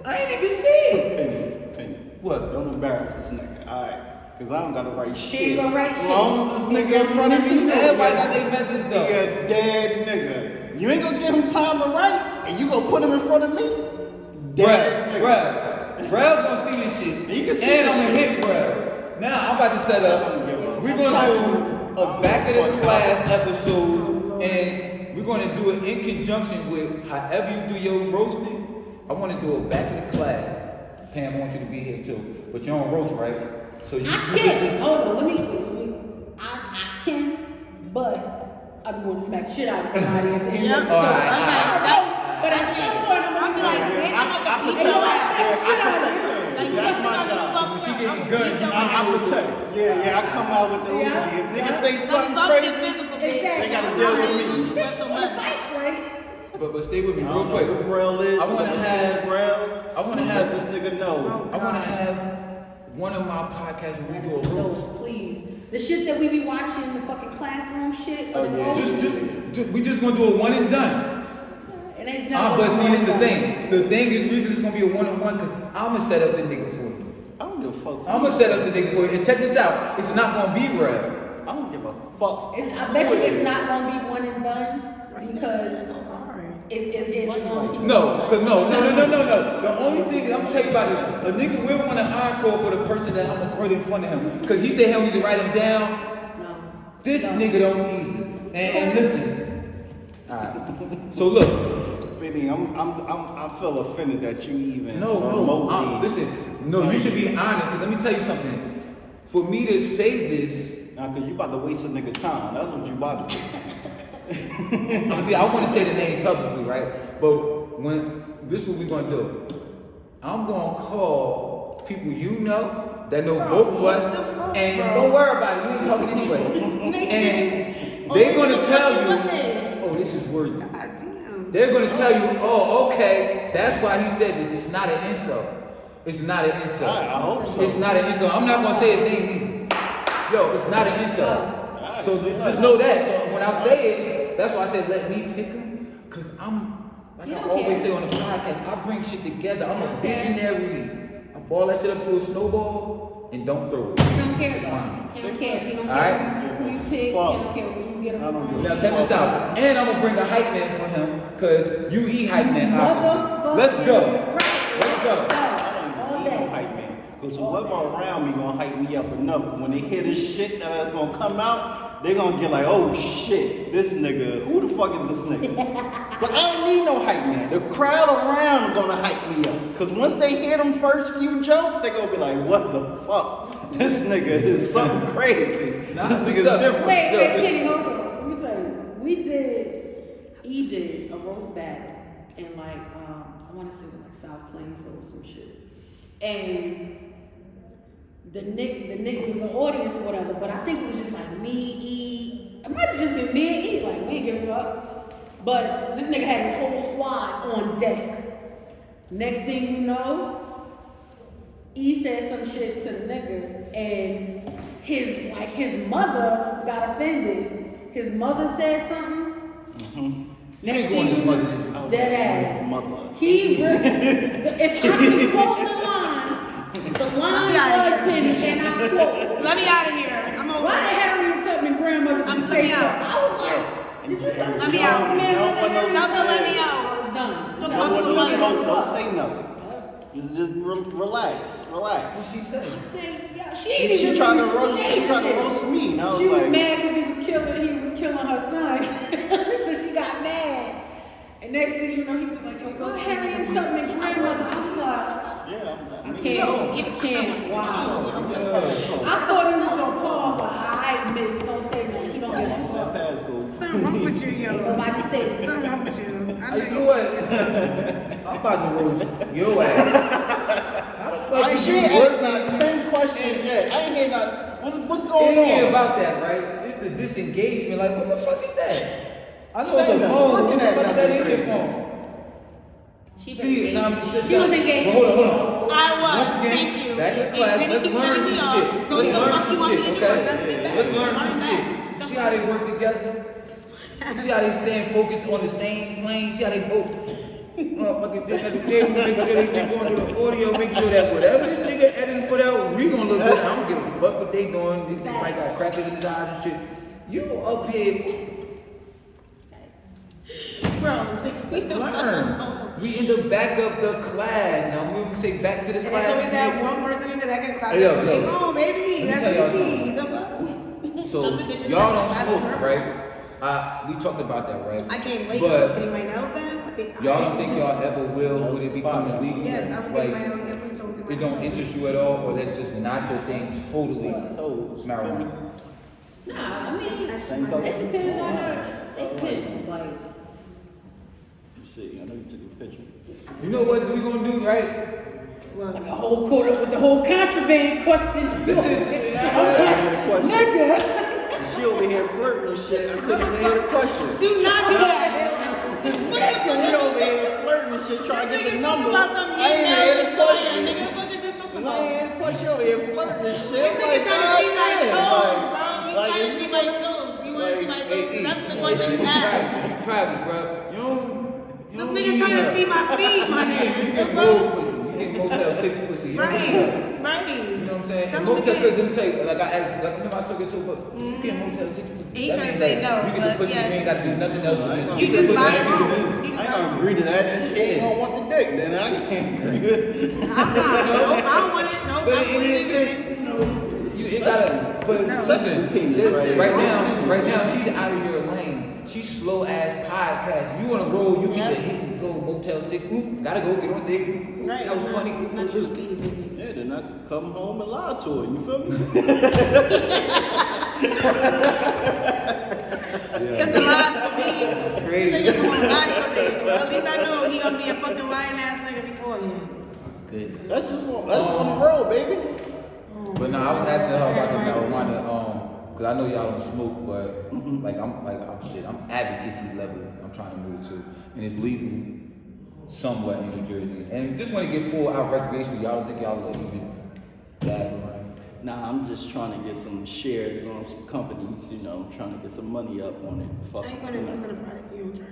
I ain't even see it. Penny. What? Don't embarrass this nigga. All right. Cause I don't gotta write shit. He ain't gonna write shit. As long as this nigga in front of me, everybody got their methods though. He a dead nigga. You ain't gonna give him time to write, and you gonna put him in front of me? Dead nigga. Rel gonna see this shit. He can see and this I'm gonna shit. hit Rel. Now I'm about to set up. We're gonna do a back of the class episode, and we're gonna do it in conjunction with however you do your roasting. I want to do a back of the class. Pam, I want you to be here too, but you're on roast, right? So you I can. Hold on. Let me. I can, but I'm going to smack shit out of somebody at the end of the Yep. episode. But at some point, I'm I'll be like, bitch, I'm about to beat I your can ass. shit out of you. Like, That's bitch, my I'm job. gonna She fuck getting with good. you. I protect. Yeah, I come out with the Uzi. If niggas say So something stop getting crazy, physical, bitch. Exactly. they gotta deal with me. Bitch, you wanna Fight, like. But stay with me I real don't know quick. who Rel is. I wanna have- Rel. I wanna have this nigga know. I want to have one of my podcasts where we do a roast. No, please. The shit that we be watching in the fucking classroom shit. Oh, yeah. We just gonna do a one and done. It ain't never. But see, this the thing. The thing is, reason it's gonna be a one on one because I'ma set up the nigga for you. I don't give a fuck. I'ma set up the nigga for you. And check this out. It's not gonna be Rel. I don't give a fuck. I bet you it's not gonna be one and done because so hard. it's gonna keep. No, cause no. The only thing I'm telling you about is a nigga will want an encore for the person that I'm gonna put in front of him. Cause he said he don't need to write him down. No. This nigga don't either. And listen. Alright. So look. Benny, I feel offended that you even No. Listen. No, you should be honest. Cause let me tell you something. For me to say this. Nah, cause you about to waste a nigga time. That's what you about to do. See, I want to say the name publicly, right? But when this is what we're gonna do. I'm gonna call people you know that know both of us, and don't worry about it. You ain't talking anyway. And they're gonna tell you, oh, this is worthy. They're gonna tell you, oh, okay, that's why he said that. It's not an insult. It's not an insult. I hope so. It's not an insult. I'm not gonna say his name either. Yo, it's not an insult. So just know that. So when I say it, that's why I said let me pick him, cause I'm like I always say on the podcast, I bring shit together. I'm a visionary. I ball that shit up to a snowball and don't throw it. He don't care. He don't care. He don't care who you pick. He don't care where you get him from. Now check this out. And I'm gonna bring a hype man for him, cause you eat hype man. Obviously. Let's go. Let's go. I don't even hype man. Cause whoever around me gonna hype me up enough. When they hear this shit that's gonna come out, they gonna get like, oh shit, this nigga, who the fuck is this nigga? So I don't need no hype man. The crowd around gonna hype me up. Cause once they hear them first few jokes, they gonna be like, what the fuck? This nigga is something crazy. This nigga's different. Wait, Kenny, hold on. Let me tell you. He did a roast battle in like, I wanna say it was like South Plainfield or some shit. And the nigga was an audience or whatever, but I think it was just like me, E. It might have just been me and E, like we ain't give a fuck. But this nigga had his whole squad on deck. Next thing you know, E said some shit to the nigga, and his mother got offended. His mother said something. Next thing you know, dead ass. Mother. He if I can quote the line was Penny, and I quote. Let me out of here. I'm over. Why did Harriet Tubman grandmother I'm just say out. something? I was like, did you know Let me this out. man mother Harriet Y'all Tubman? let me I out. was done. Don't No, fuck with don't mother. smoke, don't say nothing. Just relax. What's she say? I said, yeah, she ain't She even tried to really roast. say She tried to shit. roast me. And I was She was like, mad because he was killing her son. So she got mad. And next thing you know, he was like, yo, what's Harriet Tubman grandmother? I was like, Yeah. I can't. Wow. I thought he was gonna pause, but I miss. Don't say nothing. He don't give a That fuck. pass goes. Something wrong with you, yo. Nobody said it. Something wrong with you. I know You know what? I'm about to roast your ass. How the fuck She you ain't work asked not 10 questions yet. I ain't hear not. What's going It on? ain't about that, right? It's the disengagement. Like, what the fuck is that? I know it's a Looking phone. What the at fuck is that in nothing. your phone? She was See, engaged. now, She was engaged. Hold on. I was. Once again, Thank you. back in class, Penny let's keeps learn cutting me some off. shit. So Let's what the learn fuck you some want me shit, to do? okay? Just sit back. Let's learn some Learn shit. that. See how they work together? See how they stand focused on the same plane? See how they both motherfucking at the table, making sure they going to the audio, making sure that whatever this nigga editing put out, we gonna look good. I don't give a fuck what they doing. These niggas might got crackers in his eyes and shit. You up here, Bro. learn. We in the back of the class. Now when we say back to the And class, so is that one person in the back of the class Hey, that's yo, on their yo. phone, baby? Let me That's tell y'all Vicky. The fuck? so Some of the bitches y'all in the don't class smoke, are- right? We talked about that, right? I can't wait till I was But getting my nails done. Like, y'all don't think y'all ever will when it becomes legal? Yes, I was Like, getting my nails every toes. it don't interest you at all, or that's just not your thing totally? Marijuana. Nah, I mean, Same color. it depends on the. It depends. Like, Shit, I know you took a picture. You know what we gonna do, right? like a whole quota with the whole contraband question. This is Nigga. She over here flirting and shit. I couldn't even hear the question. Do not do that. She over here flirting and shit, trying to get the Nigga number. talking about some I ain't nails hear the is fire, question. nigga. What did you talk I about? ain't hear the question. Over here flirting and shit. This nigga Like, trying to see my goddamn, toes, like- bro. You like, trying to if see you my wanna- toes. You want to see my Hey, toes? hey, That's the question you asked. You travel, bro. You don't. This nigga's trying to see my feet, my You nigga. get road pussy. You get Motel 6 pussy. You know what I'm saying? Right. You know what I'm saying? Tell And him Motel again. 6, let me tell you, like I asked, like I took it to, but you get Motel 6 pussy. He That trying to means, say like, no, You get the but pussy, yes. you ain't got to do nothing else but this. You get the just pussy, buy and it keep the home. mood. You I just ain't buy it gonna agree to that. And she ain't gonna want the dick. Then I can't agree with it. I'm not. No, I don't want it. No, But I it want ain't it. you know, it gotta, but No. listen, Right right now, she's out of your lane. She's slow ass podcast. You on a roll, you get the hit and go Motel 6. Oop, gotta go get on there. Right. That was funny. Oop, Not oop, just oop. speed, baby. Yeah, then I could come home and lie to her. You feel me? It's the lies for me. Crazy. So you gonna lie to me. Well, at least I know he gonna be a fucking lying ass nigga beforehand. Goodness. That's on the road, baby. But no, I was asking her about the marijuana, cause I know y'all don't smoke, but I'm advocacy level. I'm trying to move to, and it's legal somewhat in New Jersey. And just want to get full out recreational. Y'all don't think y'all will even dab around? Nah, I'm just trying to get some shares on some companies, you know, trying to get some money up on it. Fuck. I ain't gonna invest in a product you don't try.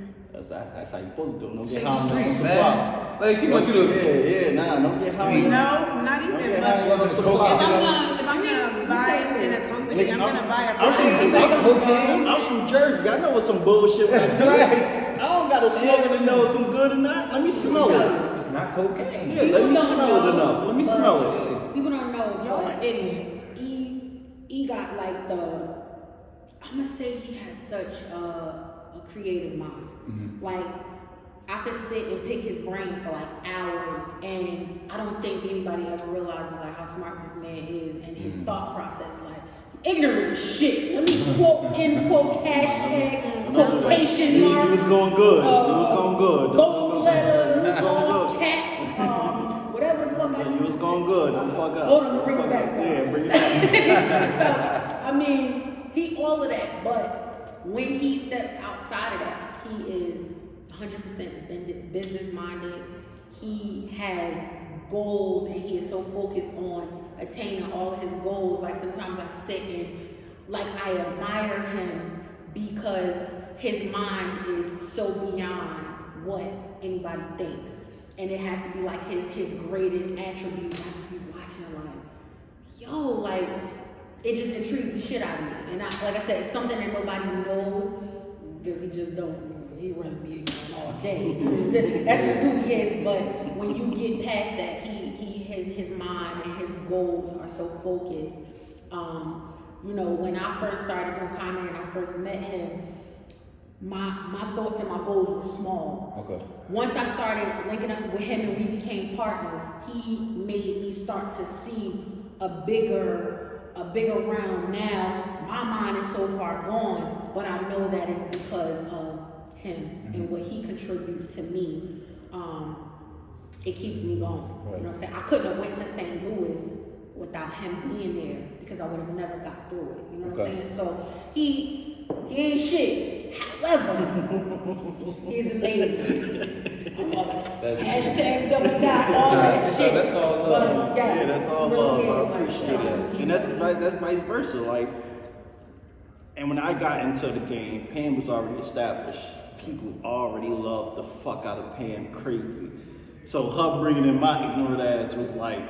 That's how you supposed to do it. Don't Shake get the high on streets, supply. man. Like she wants you to. Don't get high on No, not even. Don't get But high on if supply. I'm gonna buy in a company, I'm gonna buy a I'm product. I'm from Jersey. I know what's some bullshit when I see it. I don't gotta smell it to know if some good or not. Let me smell it. It's not cocaine. Yeah, let me smell it enough. Let me smell it. People don't know. Y'all but are idiots. He got like I'm gonna say he has such a creative mind. Like, I could sit and pick his brain for like hours, and I don't think anybody ever realizes like how smart this man is and his thought process. Like, ignorant as shit. Let me quote, end quote, hashtag, quotation It marks. was going good. It was going good. Bold letters, going all good. caps, whatever the fuck I It was going good. Don't fuck up. Hold on, bring it back. Yeah, bring it back. I mean, he all of that, but when he steps outside of that, he is 100% business minded. He has goals, and he is so focused on attaining all of his goals. Like, sometimes I sit and like I admire him because his mind is so beyond what anybody thinks, and it has to be like his greatest attribute. I just be watching like, yo, like, it just intrigues the shit out of me. And like I said, it's something that nobody knows because he just don't. He runs me all day. That's just who he is. But when you get past that, his mind and his goals are so focused. You know, when I first started doing comedy and I first met him, my thoughts and my goals were small. Okay. Once I started linking up with him and we became partners, he made me start to see a bigger round. Now my mind is so far gone, but I know that it's because of him and what he contributes to me. It keeps me going. Right. You know what I'm saying? I couldn't have went to St. Louis without him being there because I would have never got through it. You know what I'm saying? So he ain't shit. However, he's amazing. I love it. Hashtag double dot, all that shit. That's all love. But yeah, that's all really love. I is, appreciate like, it. And that's vice versa. Like, and when I got into the game, Pam was already established. People already loved the fuck out of Pam crazy. So her bringing in my ignorant ass was like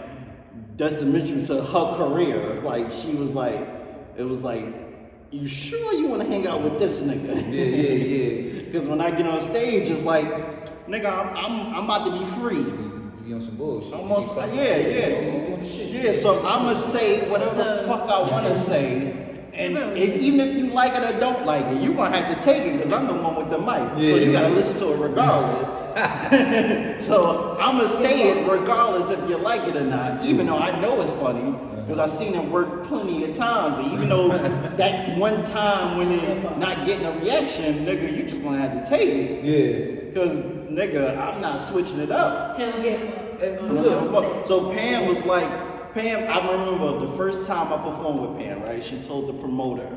detrimental to her career. Like, she was like, it was like, you sure you want to hang out with this nigga? Yeah. Because when I get on stage, it's like, nigga, I'm about to be free. You on some bullshit. Almost, yeah. So I'ma say whatever the fuck I wanna say. And even if you like it or don't like it, you're gonna have to take it because I'm the one with the mic. So you gotta listen to it regardless. So I'ma say it regardless if you like it or not, even though I know it's funny, because I've seen it work plenty of times. And even though that one time when it's not getting a reaction, nigga, you just gonna have to take it. Yeah. Because, nigga, I'm not switching it up. He don't give a fuck. So Pam was like, I remember the first time I performed with Pam, right? She told the promoter,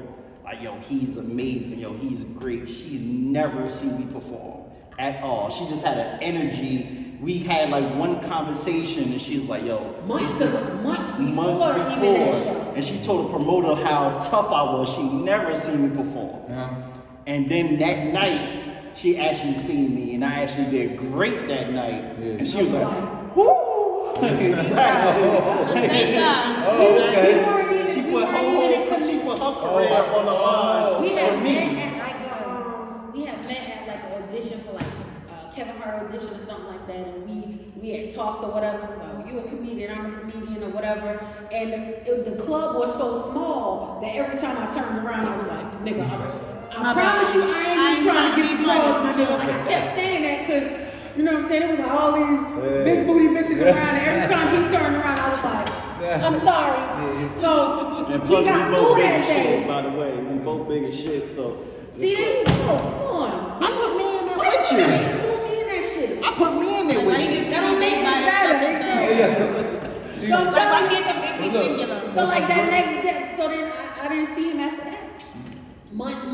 like, yo, he's amazing, yo, he's great. She had never seen me perform at all. She just had an energy. We had like one conversation and she was like, yo. Months before. And she told the promoter how tough I was. She never seen me perform. And then that night, she actually seen me and I actually did great that night. And she was like, whoo! Exactly. Okay. She put her career on the line. We had met at like an audition for like Kevin Hart audition or something like that, and we had talked or whatever. It was like, well, you a comedian, I'm a comedian or whatever. And the club was so small that every time I turned around, I was like, nigga, I promise you, I ain't trying to get draws, my nigga. Like, I kept saying that because. You know what I'm saying? It was like all these big booty bitches around, and every time he turned around, I was like, I'm sorry. So he got cool that day. By the way, we both big as shit, so. See, there you go. Come on. I put me in there with you. Include me in that shit. I put me in there with you. That don't make it better. So I get the big singular. So like that next day, so then I didn't see him after that. Months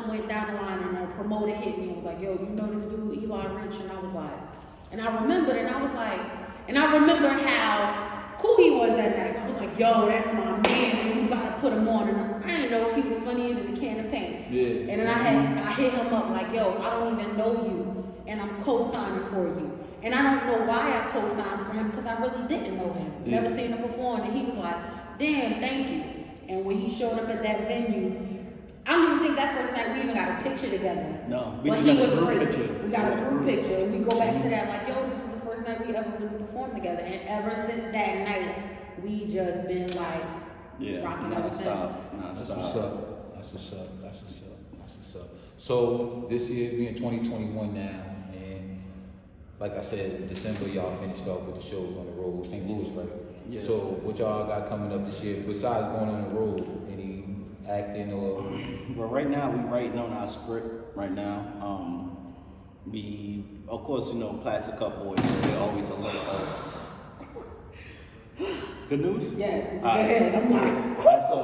went down the line, and a promoter hit me and was like, yo, you know this dude, Eli Rich? And I was like, and I remembered, and I was like, and I remember how cool he was that night. I was like, yo, that's my man, you gotta put him on. And I didn't know if he was funnier than a can of paint. Yeah. And then I hit him up like, yo, I don't even know you, and I'm co-signing for you. And I don't know why I co-signed for him, because I really didn't know him. Never seen him perform, and he was like, damn, thank you. And when he showed up at that venue, I don't even think that first night we even got a picture together. No, but he was great. We got a group picture, and we go back to that like, yo, this was the first night we ever really performed together. And ever since that night, we just been like rocking ever since. That's what's up. So this year, we in 2021 now, and like I said, December y'all finished off with the shows on the road, St. Louis, right? Yeah. So what y'all got coming up this year besides going on the road? Any acting or? Well, right now we writing on our script right now. We, of course, you know, Plastic Cup Boys, so they always alert us. Good news? Yes. Go ahead. I'm like, so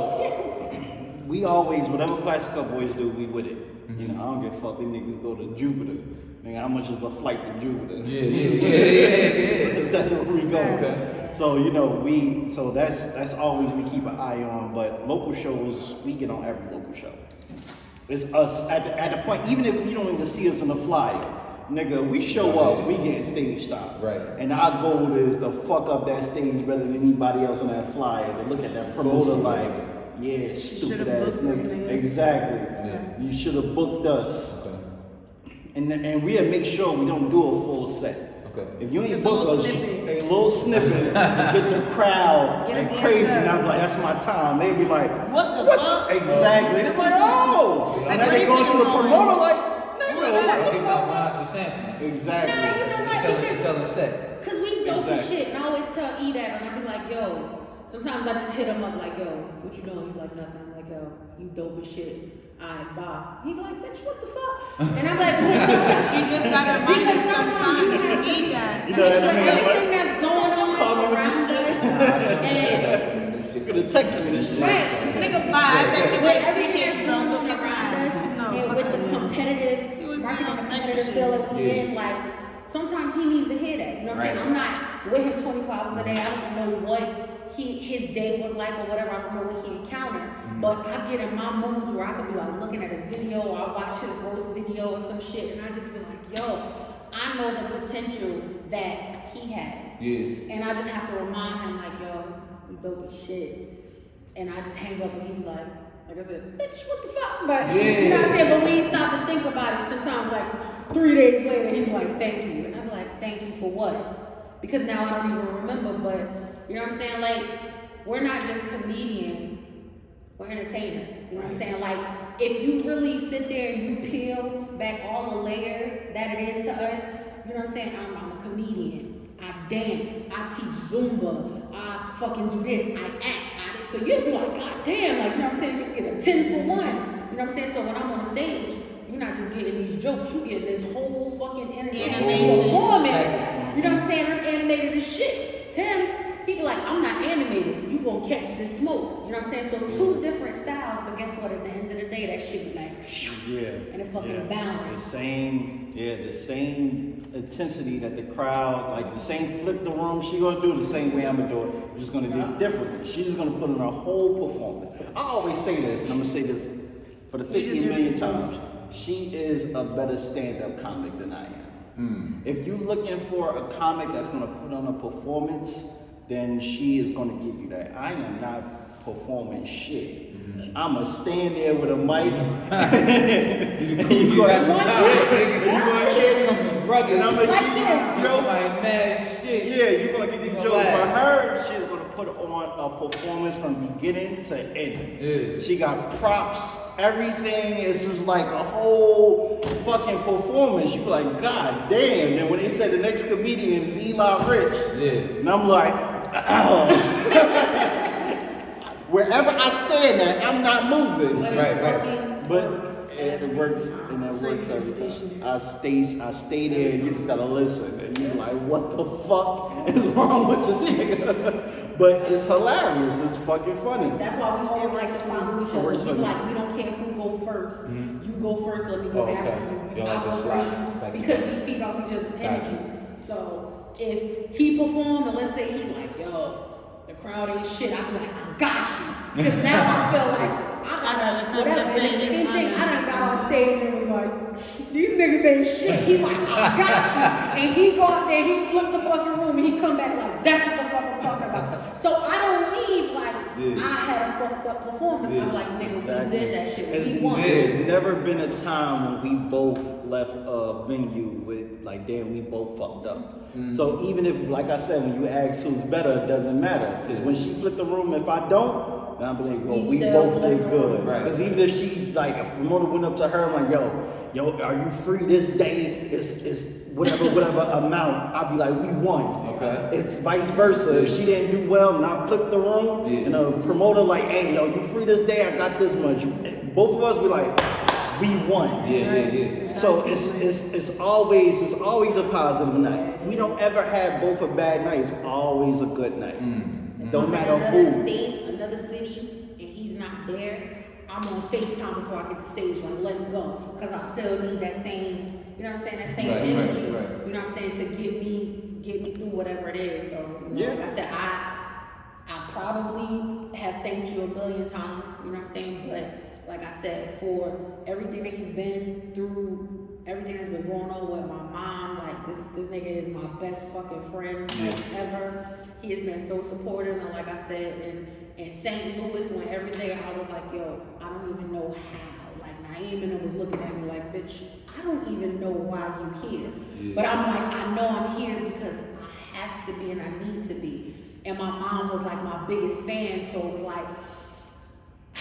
we always, whatever Plastic Cup Boys do, we with it. You know, I don't give a fuck. These niggas go to Jupiter. Nigga, how much is a flight to Jupiter? Yeah. That's where we go. Okay. So you know, so that's always we keep an eye on. But local shows, we get on every local show. It's us at the point, even if you don't even see us on the flyer, nigga, we show up, we get stage time. Right. And our goal is to fuck up that stage better than anybody else on that flyer. To look at that promoter like, yeah, stupid ass nigga. Exactly. Yeah. You should have booked us. Okay. And we make sure we don't do a full set. Okay. If you ain't Just a book little us, snippet. a little snippet, get the crowd Get and it crazy, together. and I'm like, that's my time. They be like, What the fuck? Exactly. And they're like, oh. Like, And then where they go these to the niggas going? promoter like, Who nigga, is what that? the Give out fuck? mine for sampling. Exactly. Nah, you know what? Selling, Because selling sex. Cause we dope as Exactly. shit, and I always tell E that, and I be like, yo. Sometimes I just hit him up like, yo, what you doing? He be like, nothing. I'm like, yo, you dope as shit. Alright, bye. He be like, bitch, what the fuck? And I'm like, because sometimes You just got to remind because yourself sometimes you sometimes have you to need be- that. You know with that nigga, everything like, that's going on call me with around this us, and You could have texted me this shit. right. Nigga, bye. I text you, With wait, everything appreciate that's you, bro. going So on kiss my around us, ass. No, and fuck with the that. competitive, He was market doing the some competitive extra feel shit. that we in, like, sometimes he needs to hear that. You know what I'm saying? Right. I'm not with him 24 hours a day. I don't know what his day was like or whatever. I don't know what he encountered. But I get in my moods where I could be like looking at a video or I watch his roast video or some shit, and I just be like, yo, I know the potential that he has. Yeah. And I just have to remind him, like, yo, you dope as shit. And I just hang up and he be like I said, bitch, what the fuck? But you know what I'm saying? But when you stop and think about it, sometimes like 3 days later, he be like, thank you. And I be like, thank you for what? Because now I don't even remember, but you know what I'm saying? Like, we're not just comedians, we're entertainers. You know what I'm saying? Like, if you really sit there and you peel back all the layers that it is to us, you know what I'm saying? I'm a comedian. I dance. I teach Zumba. I fucking do this. I act. So you'd be like, God damn, like, you know what I'm saying? You get a 10 for 1. You know what I'm saying? So when I'm on the stage, you're not just getting these jokes, you getting this whole fucking Animation. performance. You know what I'm saying? I'm animated as shit. Him, he be like, I'm not animated. You gonna catch this smoke. You know what I'm saying? So 2 different styles, but guess what? At the end of the day, that shit be like, and it fucking bounce. The same intensity that the crowd, like the same flip the room, she gonna do the same way I'm gonna do it. We're just gonna do it differently. She's just gonna put in her whole performance. I always say this, and I'm gonna say this for the 50 million times. She is a better stand-up comic than I am. If you're looking for a comic that's gonna put on a performance, then she is gonna give you that. I am not performing shit. I'ma stand there with a mic. You gonna hear comes rugged. And I'm gonna Like give you this. jokes. Like mad as shit. Yeah, you're gonna get these You jokes. gonna For laugh. her, she's gonna put on a performance from beginning to end. Yeah. She got props, everything is just like a whole fucking performance. You be like, God damn. Then when they said the next comedian is Eli Rich, Yeah. and I'm like, wherever I stand at, I'm not moving. But Right, it right. fucking But works. it works, and it So works you just every stay time. there. I stay there, and you just gotta listen, and you're like, what the fuck is wrong with this nigga? But it's hilarious. It's fucking funny. That's why we always like to follow each other. Works for We me. like, we don't care who go first. You go first, let me go Oh, okay. after you. Y'all I like go to first slide back and because forth. we feed off each other's Gotcha. energy. So if he performed and let's say he like, yo, the crowd ain't shit, I'd be like, I got you. Because now I feel like I gotta whatever. And the same thing, I done got on stage and was like, these niggas ain't shit. He like, I got you. And he go out there, he flip the fucking room and he come back like, that's what the fuck I'm talking about. So I don't leave like I had a fucked up performance. I'm like, nigga, we did that shit. We won. There's never been a time when we both left a venue with like, damn, we both fucked up. So even if, like I said, when you ask who's better, it doesn't matter. Because when she flipped the room, if I don't, then I'm like, well, we still both did flip the good. room. Right. Because even if she, like, if Ramona went up to her, I'm like, yo, are you free this day? It's whatever amount. I'll be like, we won. Okay. It's vice versa. If she didn't do well and I flipped the room, Yeah. and a promoter like, hey, yo, you free this day? I got this much. Both of us be like, we won. Yeah. So it's always a positive night. We don't ever have both a bad night. It's always a good night. Don't matter Another who. state, another city, and he's not there, I'm on FaceTime before I get to stage, like, let's go. Because I still need that same, you know what I'm saying, that same Right, energy, right. you know what I'm saying, to get me through whatever it is. So, you know, Yeah. like I said, I probably have thanked you a million times, you know what I'm saying, but like I said, for everything that he's been through, everything that's been going on with my mom, like this nigga is my best fucking friend ever. He has been so supportive, and like I said, in St. Louis, when every day I was like, yo, I don't even know how. Like Naeem and him was looking at me like, bitch, I don't even know why you here. Yeah. But I'm like, I know I'm here because I have to be and I need to be. And my mom was like my biggest fan, so it was like,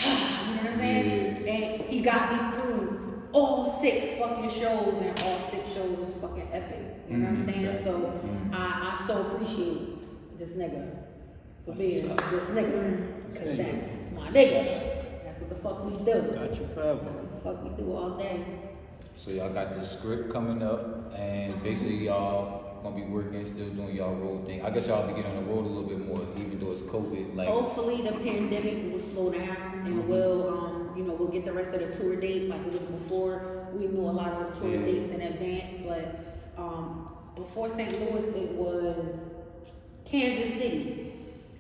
you know what I'm saying? Yeah. And he got me through all 6 fucking shows, and all 6 shows was fucking epic. You know what I'm saying? So I so appreciate this nigga for being this nigga, because that's my nigga. That's what the fuck we do. Got you forever. That's what the fuck we do all day. So y'all got the script coming up, and basically y'all gonna be working, still doing y'all road thing. I guess y'all be getting on the road a little bit more, even though it's COVID. Like, hopefully the pandemic will slow down and we'll get the rest of the tour dates like it was before. We knew a lot of the tour dates in advance, but before St. Louis it was Kansas City.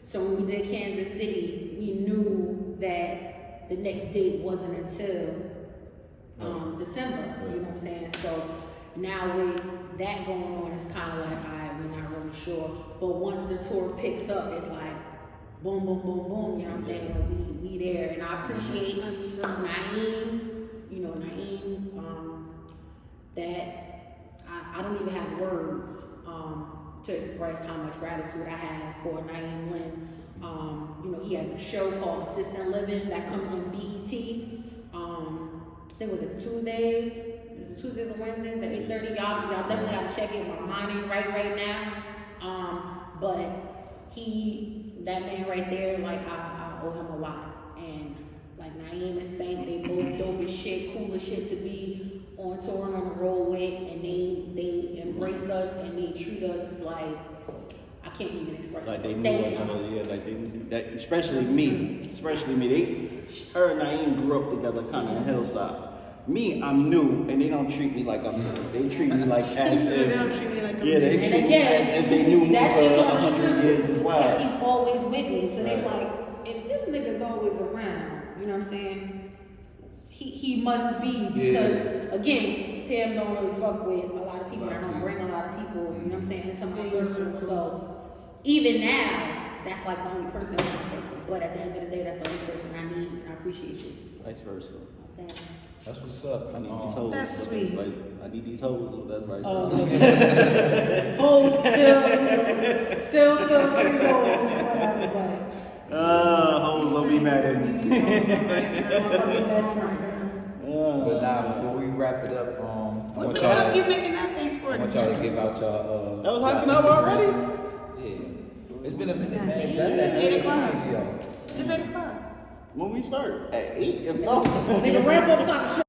So when we did Kansas City, we knew that the next date wasn't until December. You know what I'm saying? So now with that going on, it's kind of like, all right, we're not really sure. But once the tour picks up, it's like boom, boom, boom, boom. You know what I'm saying? We there, and I appreciate Naeem. You know, Naeem. That I don't even have words to express how much gratitude I have for Naeem Lynn. You know, he has a show called Assistant Living that comes on BET. I think was it Tuesdays? Is it Tuesdays or Wednesdays at 8:30? Y'all definitely gotta check it. My mind ain't right now. But that man right there, like I owe him a lot. And like Naeem and Spank, they both dope as shit, cool as shit to be on tour and on the road with, and they embrace us and they treat us like I can't even express Like it. they So knew thank us, you. like they that, especially me. Her and Naeem grew up together, kind of in Hillside. Me, I'm new, and they don't treat me like I'm new. They treat me like as if. They don't treat me like I'm Yeah, they new. treat me as if they knew me That's just for on the 100 years as well. because he's always with me. So they Right. like, if this nigga's always around, you know what I'm saying? He must be, because again, Pam don't really fuck with a lot of people. I don't bring a lot of people, you know what I'm saying, into my circle. So even now, that's like the only person in my circle. But at the end of the day, that's the only person I need, and I appreciate you. Vice versa. Thank you. that's what's up. I need these hoes. That's sweet. Right? I need these hoes. So that's right. Hoes still feel free hoes, whatever, Hoes don't be mad at me. but fucking best friend. But now, before we wrap it up, I What want the y'all fuck you to, making that face for? I want y'all to give out y'all. That was half an y'all hour Instagram. already? Yeah, it's been a minute, man. That's It's 8 o'clock. energy, y'all. It's 8 o'clock. When we start at 8 and 4. Nigga, wrap up talking shit.